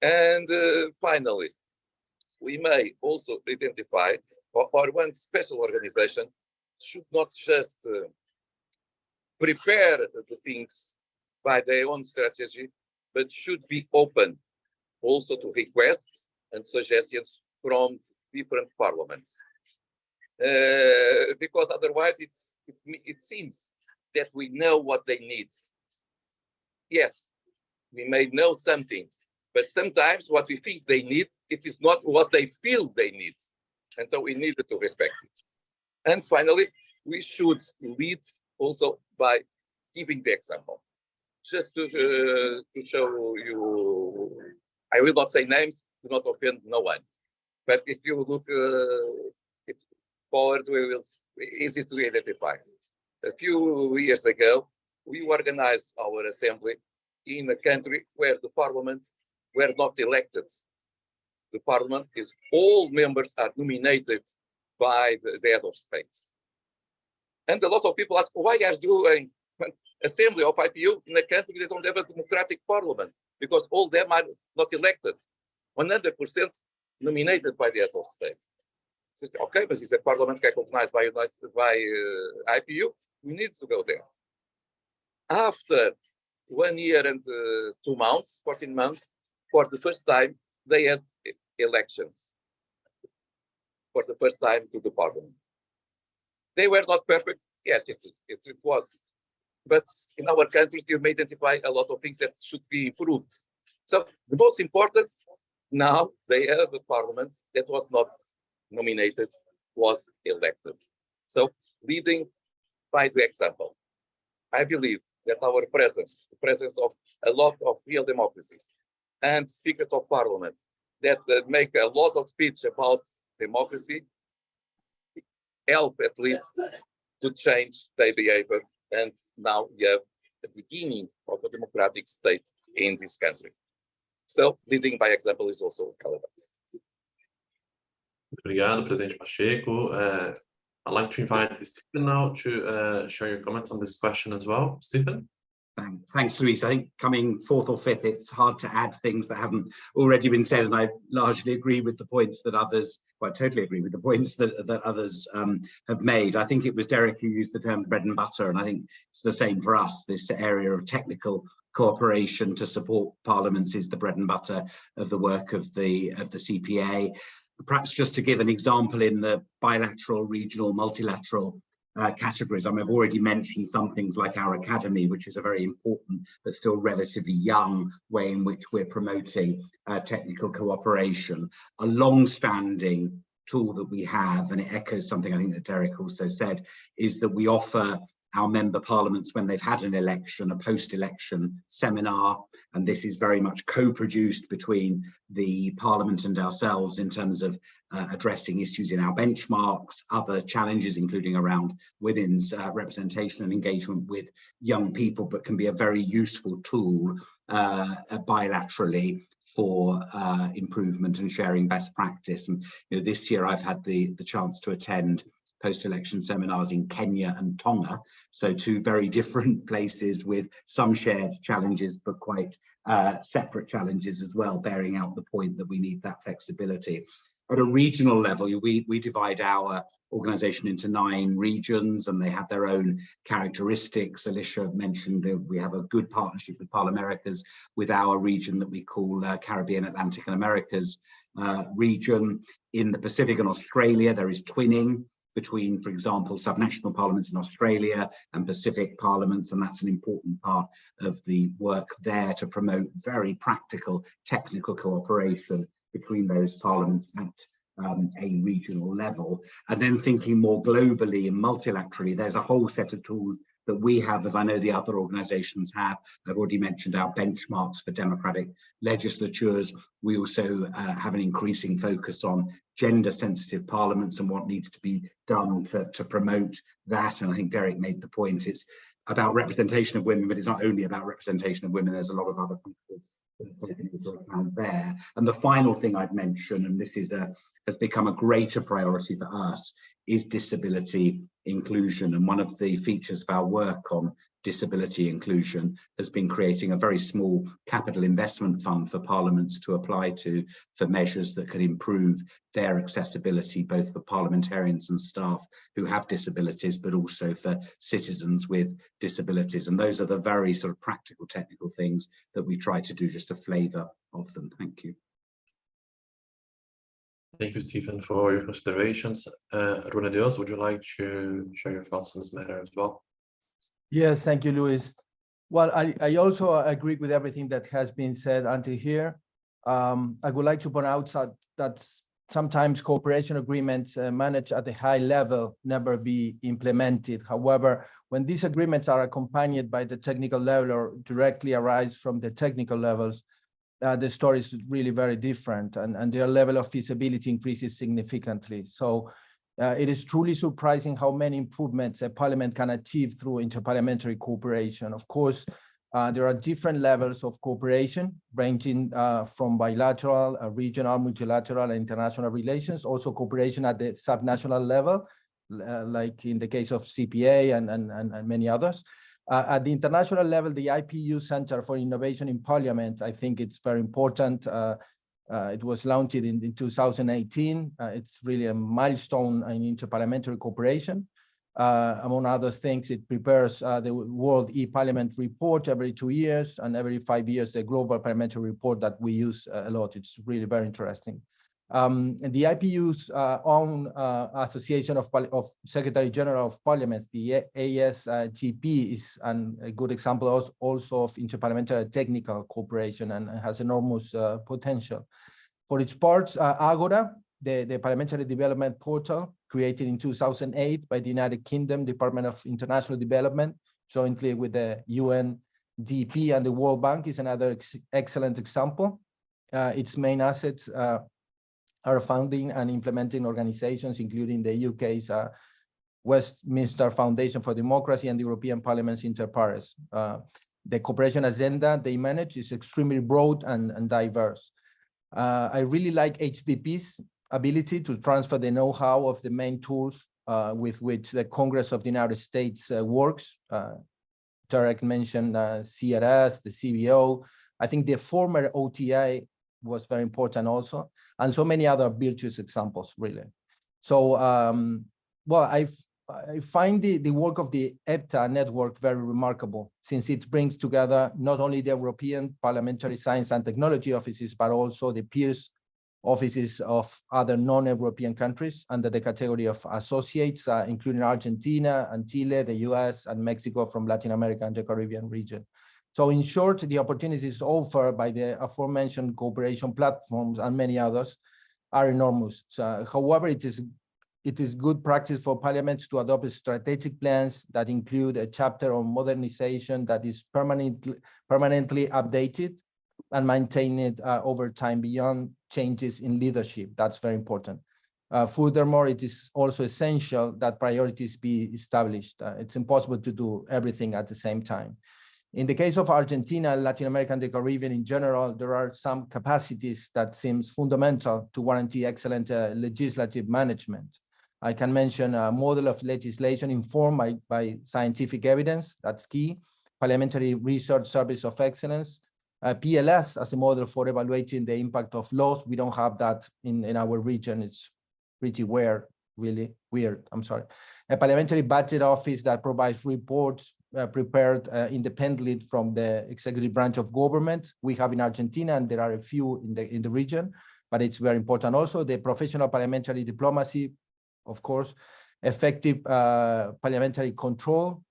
And finally, we may also identify, or one special organization should not just prepare the things by their own strategy, but should be open also to requests and suggestions from different parliaments. Because otherwise it seems that we know what they need. Yes, we may know something, but sometimes what we think they need, it is not what they feel they need. And so we need to respect it. And finally, we should lead also by giving the example. just to show you, I will not say names, do not offend no one. But if you look it forward, we will easy to identify. A few years ago, we organized our assembly in a country where the parliament were not elected. The parliament is all members are nominated by the head of state. And a lot of people ask, why are you doing an assembly of IPU in a country that don't have a democratic parliament? Because all them are not elected, 100% nominated by the head of state. So, okay, but it's a parliament recognized by IPU, we need to go there. After 1 year and 2 months, 14 months, for the first time, they had elections. For the first time to the parliament. They were not perfect. Yes, it was. But in our countries, you may identify a lot of things that should be improved. So the most important, now they have a parliament that was not nominated, was elected. So leading by the example, I believe that our presence, the presence of a lot of real democracies and speakers of parliament that make a lot of speech about democracy, help at least to change their behavior. And now you have the beginning of a democratic state in this country. So leading by example is also relevant. Obrigado, Presidente Pacheco. I'd like to invite Stephen now to share your comments on this question as well. Stephen? Thanks, Luís. I think coming fourth or fifth, it's hard to add things that haven't already been said, and I largely agree with the points that others, well, I totally agree with the points that others have made. I think it was Derek who used the term bread and butter, and I think it's the same for us. This area of technical cooperation to support parliaments is the bread and butter of the work of the CPA. Perhaps just to give an example in the bilateral, regional, multilateral categories. I mean, I've already mentioned some things like our academy, which is a very important but still relatively young way in which we're promoting technical cooperation. A long-standing tool that we have, and it echoes something I think that Derek also said, is that we offer our member parliaments, when they've had an election, a post-election seminar, and this is very much co-produced between the parliament and ourselves in terms of addressing issues in our benchmarks, other challenges, including around women's representation and engagement with young people, but can be a very useful tool bilaterally for improvement and sharing best practice. And this year I've had the chance to attend post-election seminars in Kenya and Tonga, so two very different places with some shared challenges, but quite separate challenges as well, bearing out the point that we need that flexibility. At a regional level, we divide our organization into 9 regions, and they have their own characteristics. Alisha mentioned that we have a good partnership with ParlAmericas, with our region that we call Caribbean, Atlantic and Americas region. In the Pacific and Australia, there is twinning between, for example, subnational parliaments in Australia and Pacific parliaments, and that's an important part of the work there to promote very practical technical cooperation between those parliaments at a regional level. And then thinking more globally and multilaterally, there's a whole set of tools that we have, as I know the other organizations have. I've already mentioned our benchmarks for democratic legislatures. We also have an increasing focus on gender sensitive parliaments and what needs to be done to promote that. And I think Derek made the point, it's about representation of women, but it's not only about representation of women, there's a lot of other factors taken into account there. And the final thing I'd mention, and this is has become a greater priority for us, is disability inclusion. And one of the features of our work on disability inclusion has been creating a very small capital investment fund for parliaments to apply to for measures that can improve their accessibility, both for parliamentarians and staff who have disabilities, but also for citizens with disabilities. And those are the very sort of practical technical things that we try to do, just a flavour of them. Thank you. Thank you, Stephen, for your considerations. Dios, would you like to share your thoughts on this matter as well? Yes, thank you, Luís. Well, I also agree with everything that has been said until here. I would like to point out that sometimes cooperation agreements managed at a high level never be implemented. However, when these agreements are accompanied by the technical level or directly arise from the technical levels, the story is really very different, and their level of feasibility increases significantly. So it is truly surprising how many improvements a parliament can achieve through interparliamentary cooperation. Of course, there are different levels of cooperation, ranging from bilateral, regional, multilateral, and international relations, also cooperation at the subnational level, like in the case of CPA and many others. At the international level, the IPU Center for Innovation in Parliament, I think it's very important. It was launched in 2018. It's really a milestone in interparliamentary cooperation. Among other things, it prepares the World e-Parliament report every 2 years, and every 5 years, the Global Parliamentary report that we use a lot. It's really very interesting. And the IPU's own Association of Secretary General of Parliaments, the ASGP, is a good example also of interparliamentary technical cooperation, and has enormous potential. For its part, Agora, the Parliamentary Development Portal, created in 2008 by the United Kingdom Department of International Development, jointly with the UNDP and the World Bank, is another excellent example. Its main assets are founding and implementing organizations, including the UK's Westminster Foundation for Democracy and the European Parliament's Interparliamentary. The cooperation agenda they manage is extremely broad and diverse. I really like HDP's ability to transfer the know-how of the main tools with which the Congress of the United States works. Derek mentioned CRS, the CBO. I think the former OTA was very important also, and so many other virtuous examples, really. So, well, I find the work of the EPTA network very remarkable, since it brings together not only the European Parliamentary Science and Technology offices, but also the peers offices of other non-European countries under the category of associates, including Argentina and Chile, the US, and Mexico from Latin America and the Caribbean region. So in short, the opportunities offered by the aforementioned cooperation platforms and many others are enormous. So, however, it is good practice for parliaments to adopt strategic plans that include a chapter on modernization that is permanently updated and maintained over time beyond changes in leadership. That's very important. Furthermore, it is also essential that priorities be established. It's impossible to do everything at the same time. In the case of Argentina, Latin America, and the Caribbean in general, there are some capacities that seems fundamental to guarantee excellent legislative management. I can mention a model of legislation informed by scientific evidence, that's key, Parliamentary Research Service of Excellence, PLS as a model for evaluating the impact of laws. We don't have that in our region. It's pretty weird, really weird, I'm sorry. A Parliamentary Budget Office that provides reports prepared independently from the executive branch of government. We have in Argentina, and there are a few in the region, but it's very important also. The professional parliamentary diplomacy, of course, effective parliamentary control,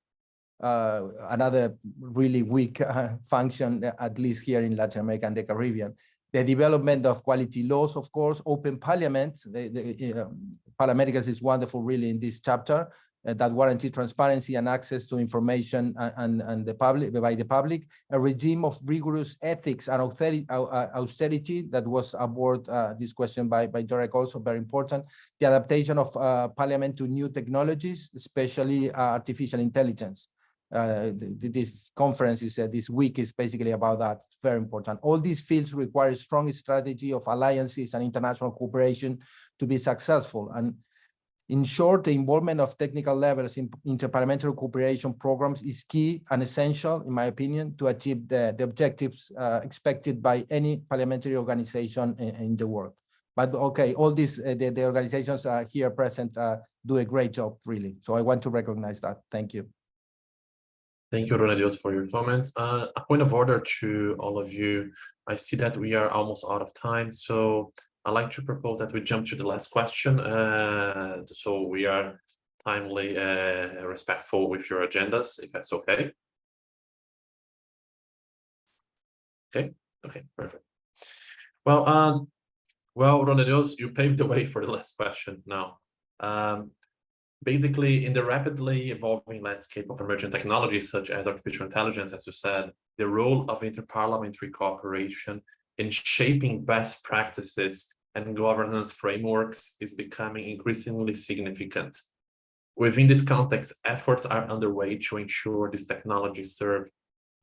another really weak function, at least here in Latin America and the Caribbean. The development of quality laws, of course, open parliaments. ParlAmericas is wonderful, really, in this chapter, that guarantee transparency and access to information and the public, by the public. A regime of rigorous ethics and austerity that was aboard this question by Derek, also very important. The adaptation of Parliament to new technologies, especially artificial intelligence. This conference is this week is basically about that. It's very important. All these fields require a strong strategy of alliances and international cooperation to be successful. And in short, the involvement of technical levels in interparliamentary cooperation programs is key and essential, in my opinion, to achieve the objectives expected by any parliamentary organization in the world. But okay, all these the organizations here present do a great job, really. So I want to recognize that. Thank you. Thank you, Dios, for your comments. A point of order to all of you. I see that we are almost out of time, so I'd like to propose that we jump to the last question, so we are timely respectful with your agendas, if that's okay. Okay, perfect. Well, Well, Dios, you paved the way for the last question now. Basically, in the rapidly evolving landscape of emerging technologies such as artificial intelligence, as you said, the role of interparliamentary cooperation in shaping best practices and governance frameworks is becoming increasingly significant. Within this context, efforts are underway to ensure these technologies serve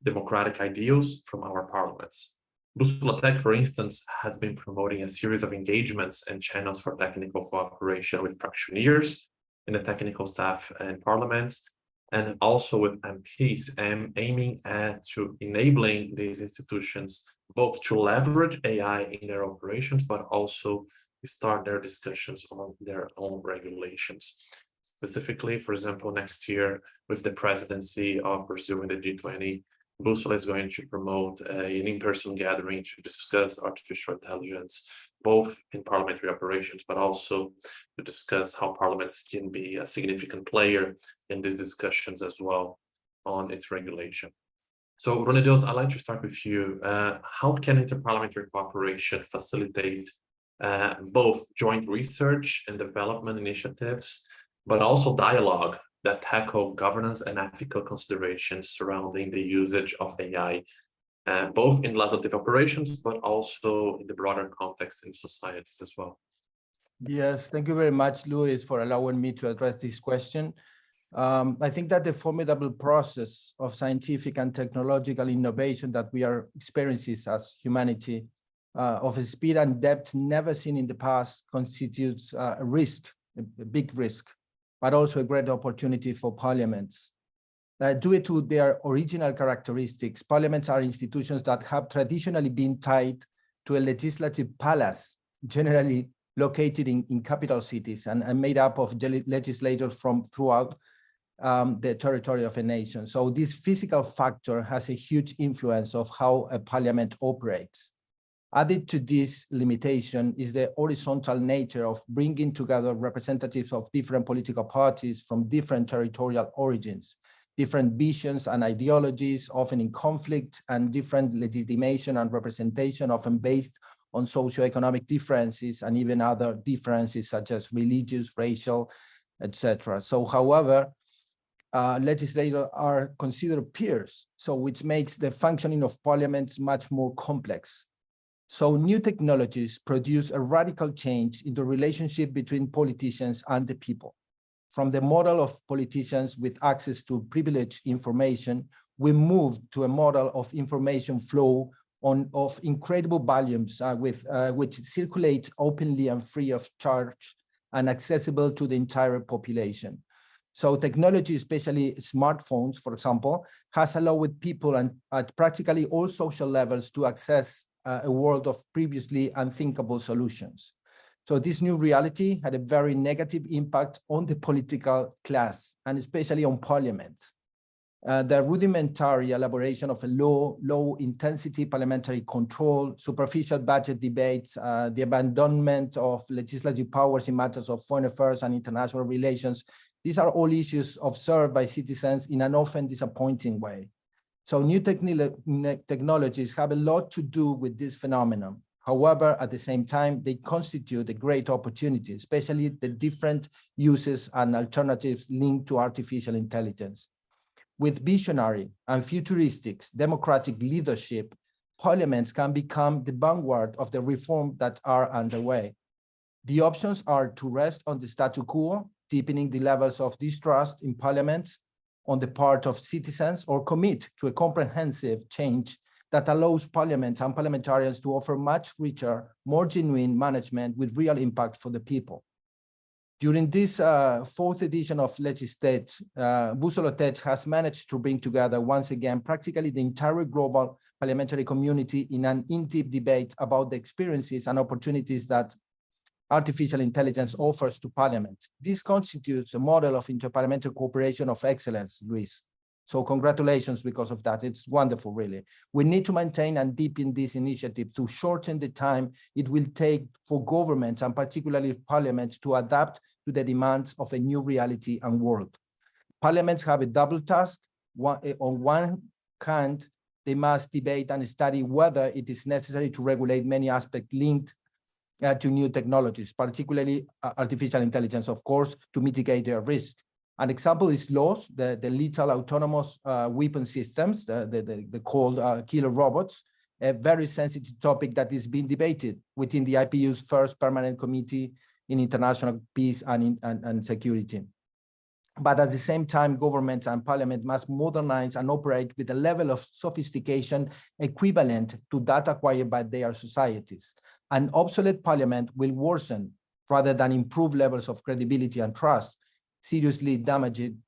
democratic ideals from our parliaments. Bússola Tech, for instance, has been promoting a series of engagements and channels for technical cooperation with practitioners in the technical staff and parliaments, and also with MPs, aiming at enabling these institutions both to leverage AI in their operations, but also start their discussions on their own regulations. Specifically, for example, next year, with the presidency of Brazil in the G20, Bússola is going to promote an in-person gathering to discuss artificial intelligence, both in parliamentary operations, but also to discuss how parliaments can be a significant player in these discussions as well on its regulation. So, Dios, I'd like to start with you. How can interparliamentary cooperation facilitate both joint research and development initiatives, but also dialogue that tackle governance and ethical considerations surrounding the usage of AI, both in legislative operations, but also in the broader context in societies as well? Yes, thank you very much, Luis, for allowing me to address this question. I think that the formidable process of scientific and technological innovation that we are experiencing as humanity, of a speed and depth never seen in the past, constitutes a risk, a big risk, but also a great opportunity for parliaments. Due to their original characteristics, parliaments are institutions that have traditionally been tied to a legislative palace, generally located in capital cities and made up of legislators from throughout the territory of a nation. So this physical factor has a huge influence of how a parliament operates. Added to this limitation is the horizontal nature of bringing together representatives of different political parties from different territorial origins, different visions and ideologies, often in conflict, and different legitimation and representation, often based on socioeconomic differences and even other differences such as religious, racial, etc. So, however, legislators are considered peers, so which makes the functioning of parliaments much more complex. So new technologies produce a radical change in the relationship between politicians and the people. From the model of politicians with access to privileged information, we moved to a model of information flow of incredible volumes which circulate openly and free of charge and accessible to the entire population. So technology, especially smartphones, for example, has allowed people at practically all social levels to access a world of previously unthinkable solutions. So this new reality had a very negative impact on the political class and especially on parliaments. The rudimentary elaboration of a low intensity parliamentary control, superficial budget debates, the abandonment of legislative powers in matters of foreign affairs and international relations, these are all issues observed by citizens in an often disappointing way. So new technologies have a lot to do with this phenomenon. However, at the same time, they constitute a great opportunity, especially the different uses and alternatives linked to artificial intelligence. With visionary and futuristic democratic leadership, parliaments can become the vanguard of the reform that are underway. The options are to rest on the status quo, deepening the levels of distrust in parliaments on the part of citizens, or commit to a comprehensive change that allows parliaments and parliamentarians to offer much richer, more genuine management with real impact for the people. During this fourth edition of Legislate, Bússola Tech has managed to bring together once again practically the entire global parliamentary community in an in-depth debate about the experiences and opportunities that artificial intelligence offers to Parliament. This constitutes a model of interparliamentary cooperation of excellence, Luis. So congratulations because of that. It's wonderful, really. We need to maintain and deepen this initiative to shorten the time it will take for governments and particularly parliaments to adapt to the demands of a new reality and world. Parliaments have a double task. On one hand, they must debate and study whether it is necessary to regulate many aspects linked to new technologies, particularly artificial intelligence, of course, to mitigate their risk. An example is LAWS, the lethal autonomous weapon systems, the called killer robots, a very sensitive topic that is being debated within the IPU's first permanent committee in international peace and security. But at the same time, governments and parliament must modernize and operate with a level of sophistication equivalent to that acquired by their societies. An obsolete parliament will worsen rather than improve levels of credibility and trust, seriously damaging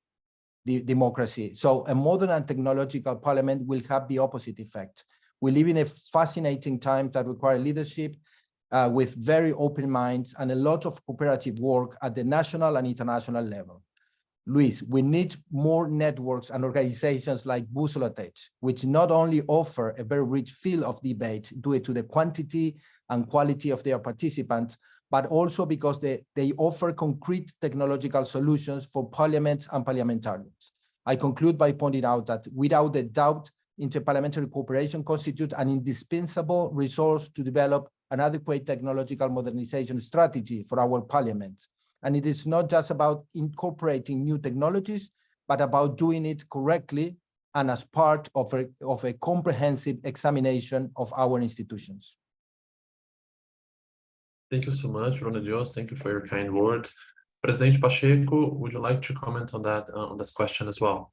the democracy. So a modern and technological parliament will have the opposite effect. We live in a fascinating time that require leadership with very open minds and a lot of cooperative work at the national and international level. Luis, we need more networks and organizations like Bússola Tech, which not only offer a very rich field of debate due to the quantity and quality of their participants, but also because they offer concrete technological solutions for parliaments and parliamentarians. I conclude by pointing out that without a doubt, interparliamentary cooperation constitutes an indispensable resource to develop an adequate technological modernization strategy for our parliaments. And it is not just about incorporating new technologies, but about doing it correctly and as part of a comprehensive examination of our institutions. Thank you so much, Dios. Thank you for your kind words. President Pacheco, would you like to comment on that on this question as well?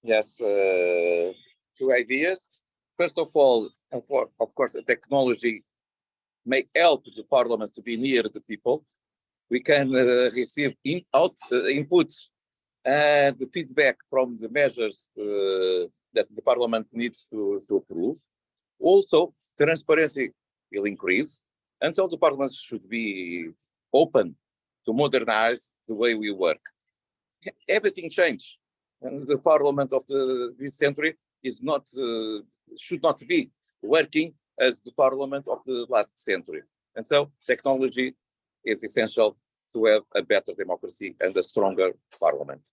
Yes, two ideas. First of all, of course, technology may help the parliaments to be near the people. We can receive inputs and the feedback from the measures that the parliament needs to approve. Also, transparency will increase. And so the parliaments should be open to modernize the way we work. Everything changed. And the parliament of this century is not, should not be working as the parliament of the last century. And so technology is essential to have a better democracy and a stronger parliament.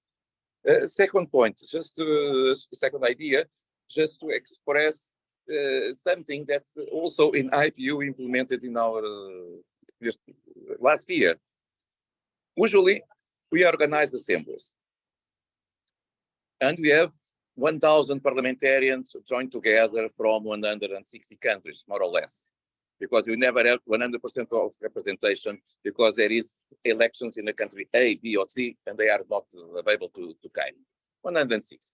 Second point, second idea, just to express something that also in IPU implemented in our last year. Usually, we organize assemblies. And we have 1,000 parliamentarians joined together from 160 countries, more or less, because we never have 100% of representation because there is elections in the country A, B, or C, and they are not able to come. 106.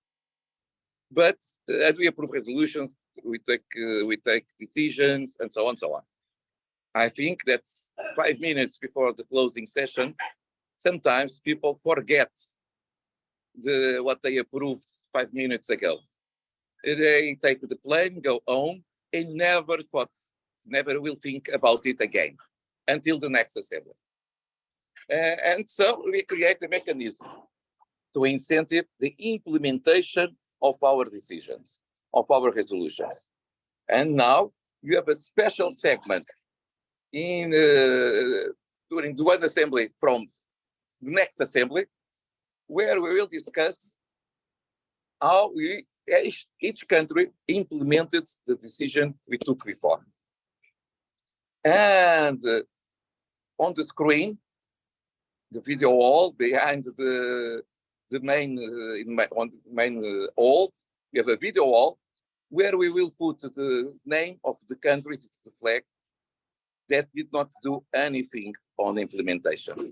But as we approve resolutions, we take decisions, and so on, so on. I think that 5 minutes before the closing session, sometimes people forget what they approved 5 minutes ago. They take the plane, go home, and never will think about it again until the next assembly. And so we create a mechanism to incentive the implementation of our decisions, of our resolutions. And now you have a special segment in during the one assembly from the next assembly, where we will discuss how each country implemented the decision we took before. And on the screen, the video wall behind the main on the main hall, we have a video wall where we will put the name of the countries, it's the flag, that did not do anything on implementation.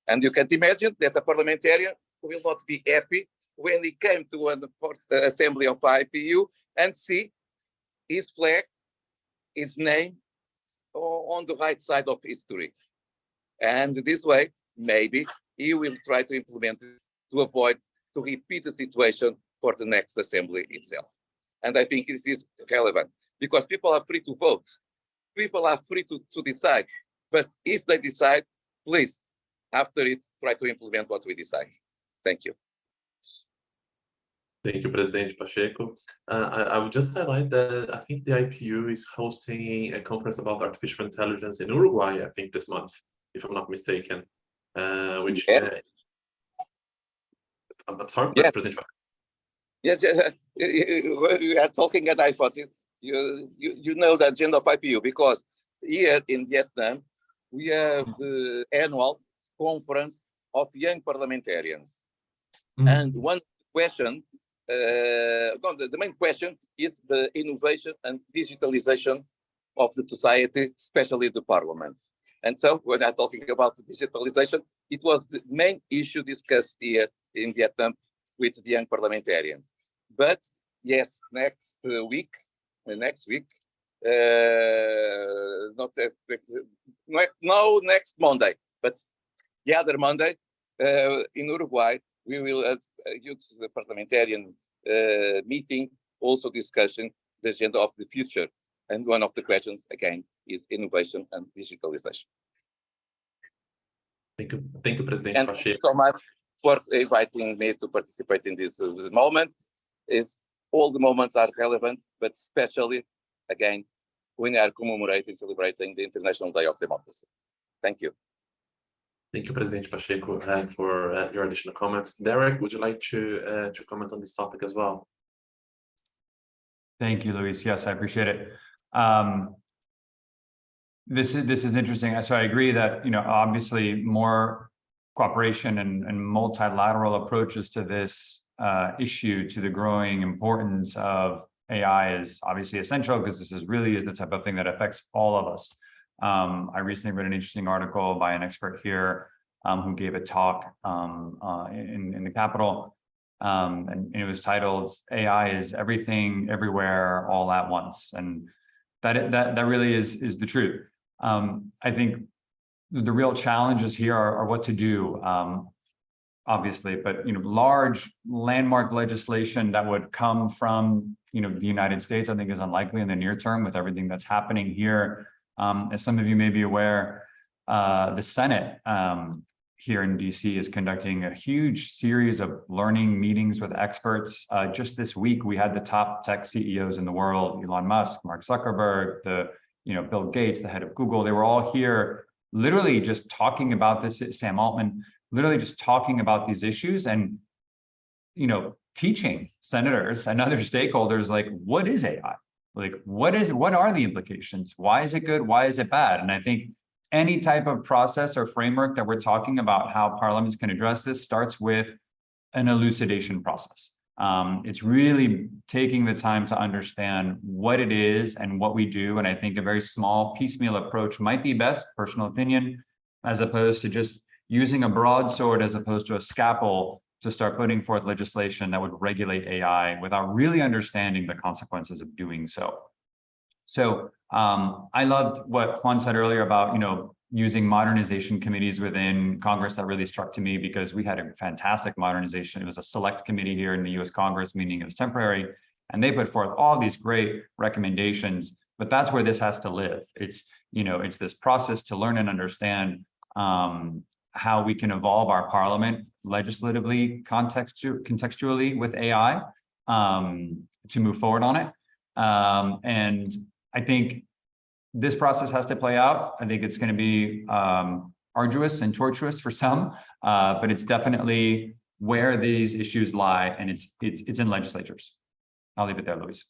And you can imagine that a parliamentarian will not be happy when he came to an assembly of IPU and see his flag, his name on the right side of history. And this way, maybe he will try to implement it to avoid to repeat the situation for the next assembly itself. And I think this is relevant because people are free to vote. People are free to decide. But if they decide, please, after it, try to implement what we decide. Thank you. Thank you, President Pacheco. I would just highlight that I think the IPU is hosting a conference about artificial intelligence in Uruguay, I think this month, if I'm not mistaken. Which yes. I'm sorry, yes. President Pacheco. Yes, we are talking, and I thought you know the agenda of IPU because here in Vietnam, we have the annual conference of young parliamentarians. And one question, the main question is the innovation and digitalization of the society, especially the parliaments. And so when I'm talking about the digitalization, it was the main issue discussed here in Vietnam with the young parliamentarians. But yes, next week, next Monday, but the other Monday in Uruguay, we will use the parliamentarian meeting, also discussing the agenda of the future. And one of the questions, again, is innovation and digitalization. Thank you, President and Pacheco. So much for inviting me to participate in this moment. All the moments are relevant, but especially, again, when we are commemorating, celebrating the International Day of Democracy. Thank you. Thank you, President Pacheco, for your additional comments. Derek, would you like to comment on this topic as well? Thank you, Luis. Yes, I appreciate it. This is interesting. So I agree that, obviously more cooperation and multilateral approaches to this issue, to the growing importance of AI, is obviously essential, because this really is the type of thing that affects all of us. I recently read an interesting article by an expert here who gave a talk in the Capitol, and it was titled "AI is Everything, Everywhere, All at Once," and that really is the truth. I think the real challenges here are what to do, obviously, but large landmark legislation that would come from the United States, I think, is unlikely in the near term with everything that's happening here. As some of you may be aware, the Senate here in DC is conducting a huge series of learning meetings with experts. Just this week, we had the top tech CEOs in the world: Elon Musk, Mark Zuckerberg, Bill Gates, the head of Google. They were all here, literally just talking about this. Sam Altman, literally just talking about these issues, and teaching senators and other stakeholders, like, what is AI? Like, what are the implications? Why is it good? Why is it bad? And I think any type of process or framework that we're talking about how parliaments can address this starts with an elucidation process. It's really taking the time to understand what it is and what we do. And I think a very small piecemeal approach might be best, personal opinion, as opposed to just using a broadsword as opposed to a scalpel to start putting forth legislation that would regulate AI without really understanding the consequences of doing so. So I loved what Juan said earlier about, using modernization committees within Congress. That really struck to me, because we had a fantastic modernization. It was a select committee here in the US Congress, meaning it was temporary, and they put forth all these great recommendations, but that's where this has to live. It's, it's this process to learn and understand how we can evolve our parliament legislatively, contextually with AI to move forward on it. And I think this process has to play out. I think it's going to be arduous and tortuous for some, but it's definitely where these issues lie, and it's in legislatures. I'll leave it there, Luis.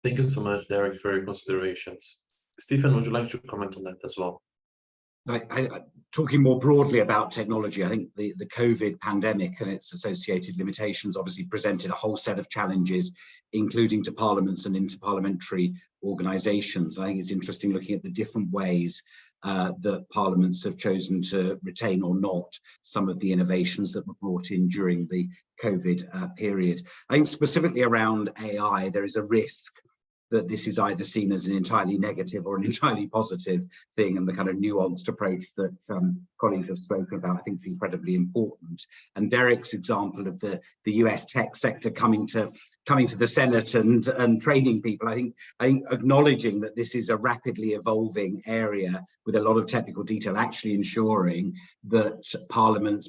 Thank you so much, Derek, for your considerations. Stephen, would you like to comment on that as well? Talking more broadly about technology, I think the COVID pandemic and its associated limitations obviously presented a whole set of challenges, including to parliaments and interparliamentary organisations. I think it's interesting looking at the different ways that parliaments have chosen to retain or not some of the innovations that were brought in during the COVID period. I think specifically around AI, there is a risk that this is either seen as an entirely negative or an entirely positive thing, and the kind of nuanced approach that colleagues have spoken about, I think, is incredibly important. And Derek's example of the US tech sector coming to the Senate and training people, I think acknowledging that this is a rapidly evolving area with a lot of technical detail, actually ensuring that parliamentarians,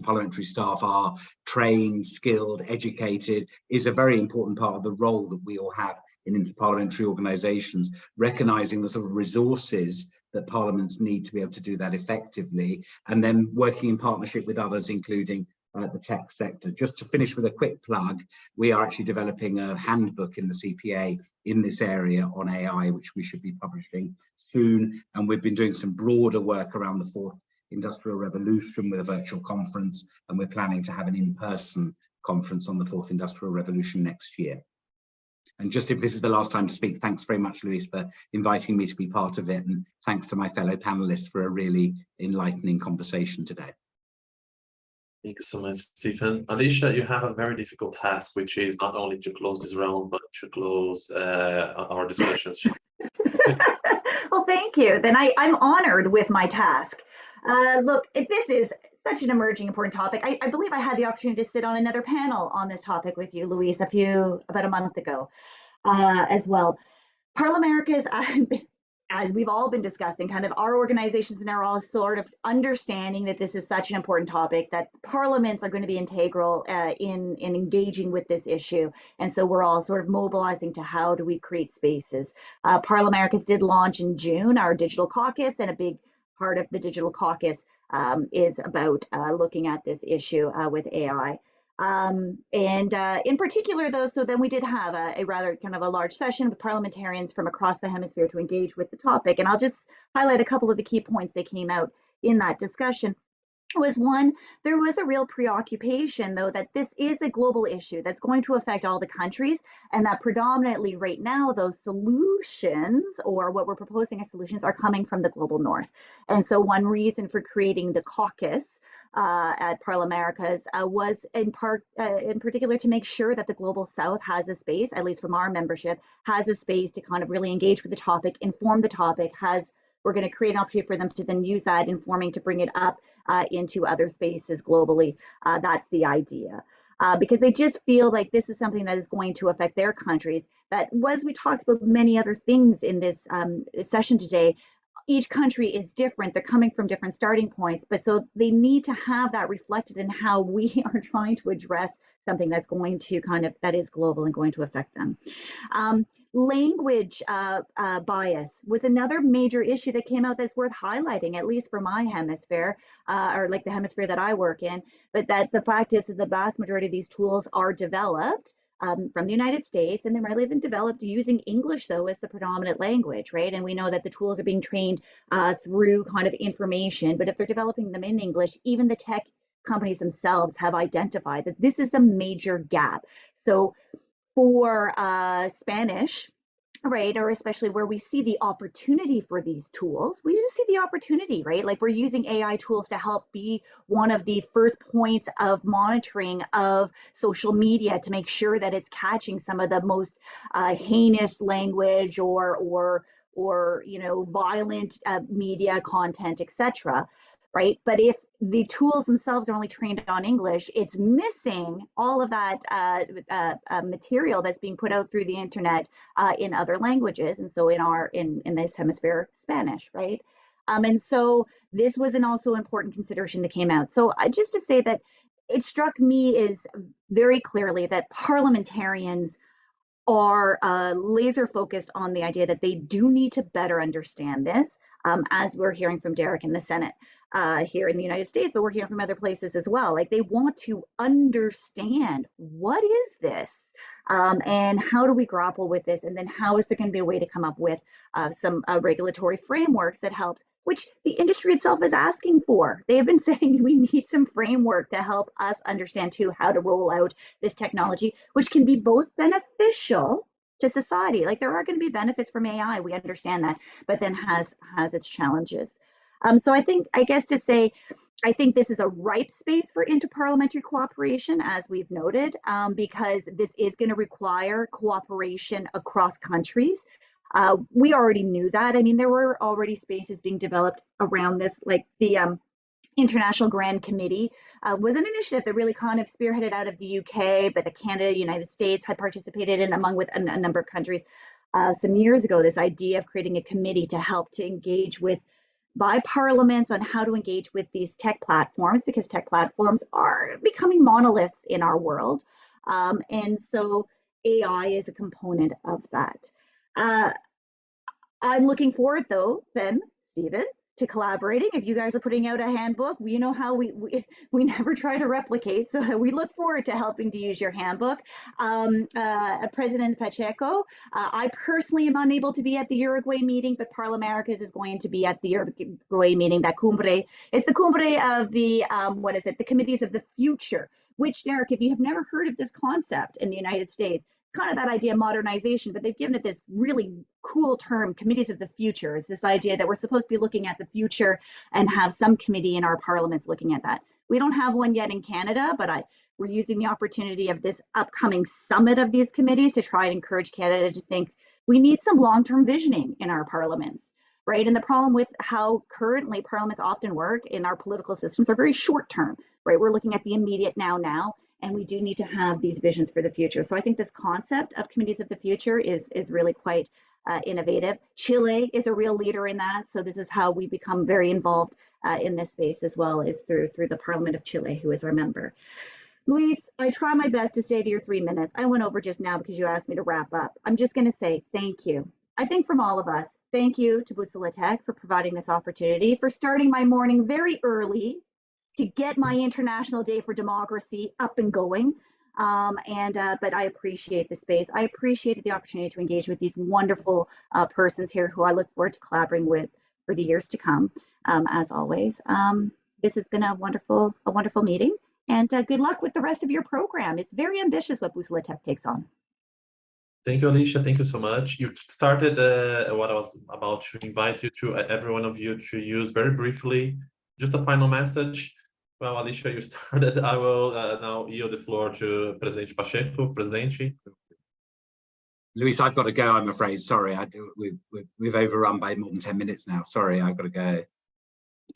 parliamentary staff are trained, skilled, educated, is a very important part of the role that we all have in interparliamentary organisations, recognising the sort of resources that parliaments need to be able to do that effectively, and then working in partnership with others, including the tech sector. Just to finish with a quick plug, we are actually developing a handbook in the CPA in this area on AI, which we should be publishing soon. And we've been doing some broader work around the fourth industrial revolution with a virtual conference, and we're planning to have an in-person conference on the fourth industrial revolution next year. And just if this is the last time to speak, thanks very much, Luís, for inviting me to be part of it. And thanks to my fellow panelists for a really enlightening conversation today. Thank you so much, Stephen. Alisha, you have a very difficult task, which is not only to close this round, but to close our discussions. Well, thank you. Then I'm honored with my task. Look, this is such an emerging, important topic. I believe I had the opportunity to sit on another panel on this topic with you, Luís, about a month ago as well. ParlAmericas, as we've all been discussing, kind of our organizations and are all sort of understanding that this is such an important topic, that parliaments are going to be integral in engaging with this issue. And so we're all sort of mobilizing to how do we create spaces. ParlAmericas did launch in June our digital caucus, and a big part of the digital caucus is about looking at this issue with AI. In particular, though, so then we did have a rather kind of a large session with parliamentarians from across the hemisphere to engage with the topic. And I'll just highlight a couple of the key points that came out in that discussion. Was one, there was a real preoccupation, though, that this is a global issue that's going to affect all the countries, and that predominantly right now, those solutions, or what we're proposing as solutions, are coming from the global north. And so one reason for creating the caucus at ParlAmericas was in particular to make sure that the global south has a space, at least from our membership, has a space to kind of really engage with the topic, inform the topic, we're going to create an opportunity for them to then use that informing to bring it up into other spaces globally. That's the idea. Because they just feel like this is something that is going to affect their countries. That, as we talked about many other things in this session today, each country is different. They're coming from different starting points, but so they need to have that reflected in how we are trying to address something that's going to that is global and going to affect them. Language bias was another major issue that came out that's worth highlighting, at least for my hemisphere, or like the hemisphere that I work in, but that the fact is that the vast majority of these tools are developed from the United States, and they're really been developed using English, though, as the predominant language, right? And we know that the tools are being trained through kind of information, but if they're developing them in English, even the tech companies themselves have identified that this is a major gap. So for Spanish, right, or especially where we see the opportunity for these tools, we just see the opportunity, right? Like we're using AI tools to help be one of the first points of monitoring of social media to make sure that it's catching some of the most heinous language or violent media content, etc. Right? But if the tools themselves are only trained on English, it's missing all of that material that's being put out through the internet in other languages, and so in this hemisphere, Spanish, right? And so this was an also important consideration that came out. So just to say that it struck me is very clearly that parliamentarians are laser focused on the idea that they do need to better understand this, as we're hearing from Derek in the Senate here in the United States, but we're hearing from other places as well. Like they want to understand, what is this? And how do we grapple with this? And then how is there going to be a way to come up with some regulatory frameworks that helps, which the industry itself is asking for. They have been saying we need some framework to help us understand too how to roll out this technology, which can be both beneficial to society. Like there are going to be benefits from AI, we understand that, but then has its challenges. So I guess to say, I think this is a ripe space for interparliamentary cooperation, as we've noted, because this is going to require cooperation across countries. We already knew that. I mean, there were already spaces being developed around this, like the International Grand Committee was an initiative that really kind of spearheaded out of the UK, but the Canada, United States had participated in, among with a number of countries some years ago, this idea of creating a committee to help to engage by parliaments on how to engage with these tech platforms, because tech platforms are becoming monoliths in our world. And so AI is a component of that. I'm looking forward, though, then, Stephen, to collaborating. If you guys are putting out a handbook, we know how we never try to replicate. So we look forward to helping to use your handbook. President Pacheco, I personally am unable to be at the Uruguay meeting, but ParlAmericas is going to be at the Uruguay meeting, that cumbre. It's the cumbre of the, the committees of the future, which, Derek, if you have never heard of this concept in the United States, kind of that idea of modernization, but they've given it this really cool term, committees of the future. Is this idea that we're supposed to be looking at the future and have some committee in our parliaments looking at that. We don't have one yet in Canada, but we're using the opportunity of this upcoming summit of these committees to try and encourage Canada to think we need some long-term visioning in our parliaments, right? And the problem with how currently parliaments often work in our political systems are very short-term, right? We're looking at the immediate now, and we do need to have these visions for the future. So I think this concept of committees of the future is really quite innovative. Chile is a real leader in that. So this is how we become very involved in this space as well, is through the Parliament of Chile, who is our member. Luis, I try my best to stay to your 3 minutes. I went over just now because you asked me to wrap up. I'm just going to say thank you. I think from all of us, thank you to Bússola Tech for providing this opportunity, for starting my morning very early to get my International Day for Democracy up and going. But I appreciate the space. I appreciated the opportunity to engage with these wonderful persons here who I look forward to collaborating with for the years to come, as always. This has been a wonderful meeting, and good luck with the rest of your program. It's very ambitious what Bússola Tech takes on. Thank you, Alisha. Thank you so much. You started what I was about to invite you to, every one of you, to use very briefly, just a final message. Well, Alisha, you started. I will now yield the floor to President Pacheco. Presidente. Luis, I've got to go, I'm afraid. Sorry, we've overrun by more than 10 minutes now. Sorry, I've got to go.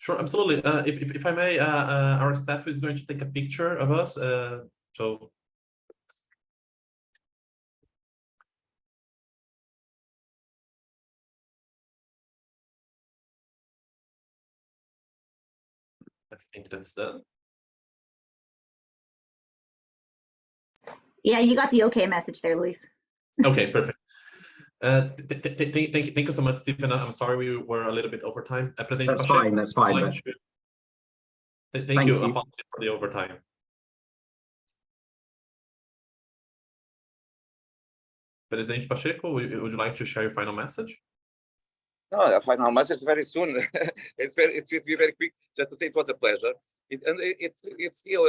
Sure, absolutely. If I may, our staff is going to take a picture of us. So. I think that's done. Yeah, you got the okay message there, Luis. Okay, perfect. Thank you so much, Stephen. I'm sorry we were a little bit over time. President That's Pacheco, fine. That's fine. Thank you. Apologies for the overtime. President Pacheco, would you like to share your final message? No, the final message is very soon. It will be very quick. Just to say it was a pleasure. It's still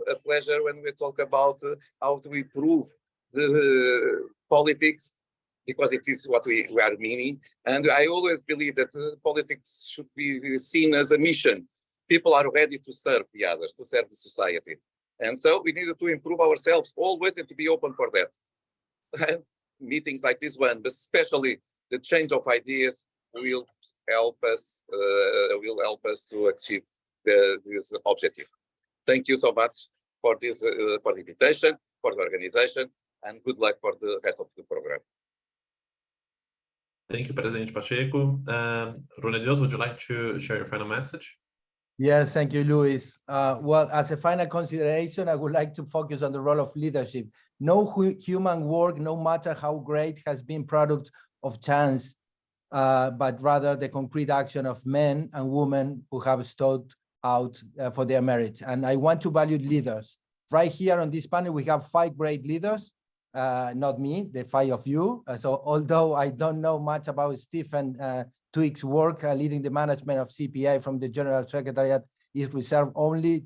a pleasure when we talk about how to improve the politics, because it is what we are meaning. And I always believe that politics should be seen as a mission. People are ready to serve the others, to serve the society. And so we need to improve ourselves always and to be open for that. Meetings like this one, but especially the change of ideas, will help us to achieve this objective. Thank you so much for this for the invitation, for the organization, and good luck for the rest of the program. Thank you, President Pacheco. Dios, would you like to share your final message? Yes, thank you, Luis. Well, as a final consideration, I would like to focus on the role of leadership. No human work, no matter how great, has been product of chance, but rather the concrete action of men and women who have stood out for their merits. And I want to value leaders. Right here on this panel, we have 5 great leaders, not me, the 5 of you. So although I don't know much about Stephen Twigg's work leading the management of CPA from the General Secretariat is reserved only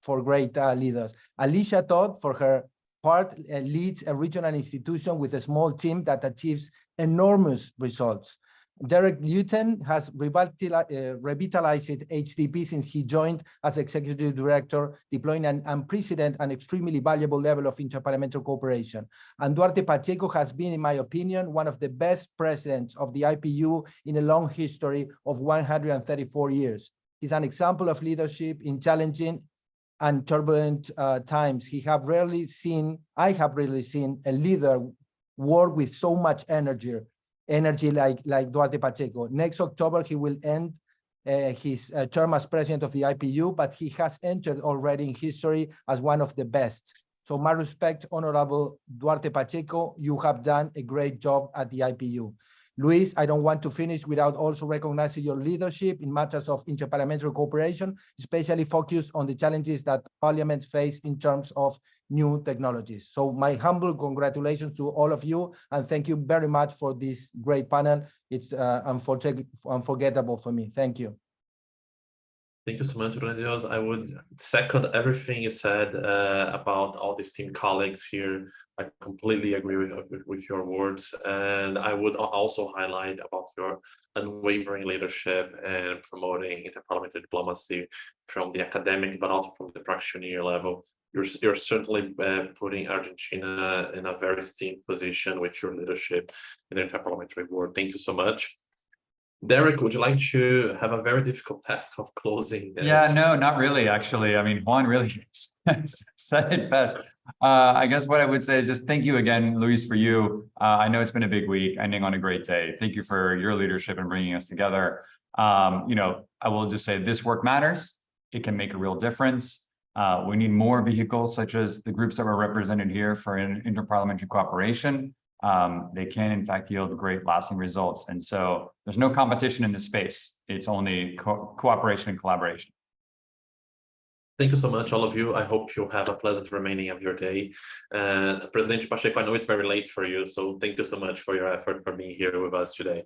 for great leaders. Alisha Todd, for her part, leads a regional institution with a small team that achieves enormous results. Derek Luyten has revitalized HDP since he joined as executive director, deploying an unprecedented and extremely valuable level of interparliamentary cooperation. And Duarte Pacheco has been, in my opinion, one of the best presidents of the IPU in a long history of 134 years. He's an example of leadership in challenging and turbulent times. I have rarely seen a leader work with so much energy like Duarte Pacheco. Next October, he will end his term as president of the IPU, but he has entered already in history as one of the best. So my respect, Honorable Duarte Pacheco, you have done a great job at the IPU. Luis, I don't want to finish without also recognizing your leadership in matters of interparliamentary cooperation, especially focused on the challenges that parliaments face in terms of new technologies. So my humble congratulations to all of you, and thank you very much for this great panel. It's unforgettable for me. Thank you. Thank you so much, Dios. I would second everything you said about all these team colleagues here. I completely agree with your words. And I would also highlight about your unwavering leadership and promoting interparliamentary diplomacy from the academic, but also from the practitioner level. You're certainly putting Argentina in a very esteemed position with your leadership in the interparliamentary world. Thank you so much. Derek, would you like to have a very difficult task of closing? Yeah, no, not really, actually. I mean, Juan really said it best. I guess what I would say is just thank you again, Luis, for you. I know it's been a big week, ending on a great day. Thank you for your leadership and bringing us together. You know, I will just say this work matters. It can make a real difference. We need more vehicles such as the groups that were represented here for interparliamentary cooperation. They can, in fact, yield great lasting results. And so there's no competition in this space. It's only cooperation and collaboration. Thank you so much, all of you. I hope you have a pleasant remaining of your day. President Pacheco, I know it's very late for you, so thank you so much for your effort for being here with us today.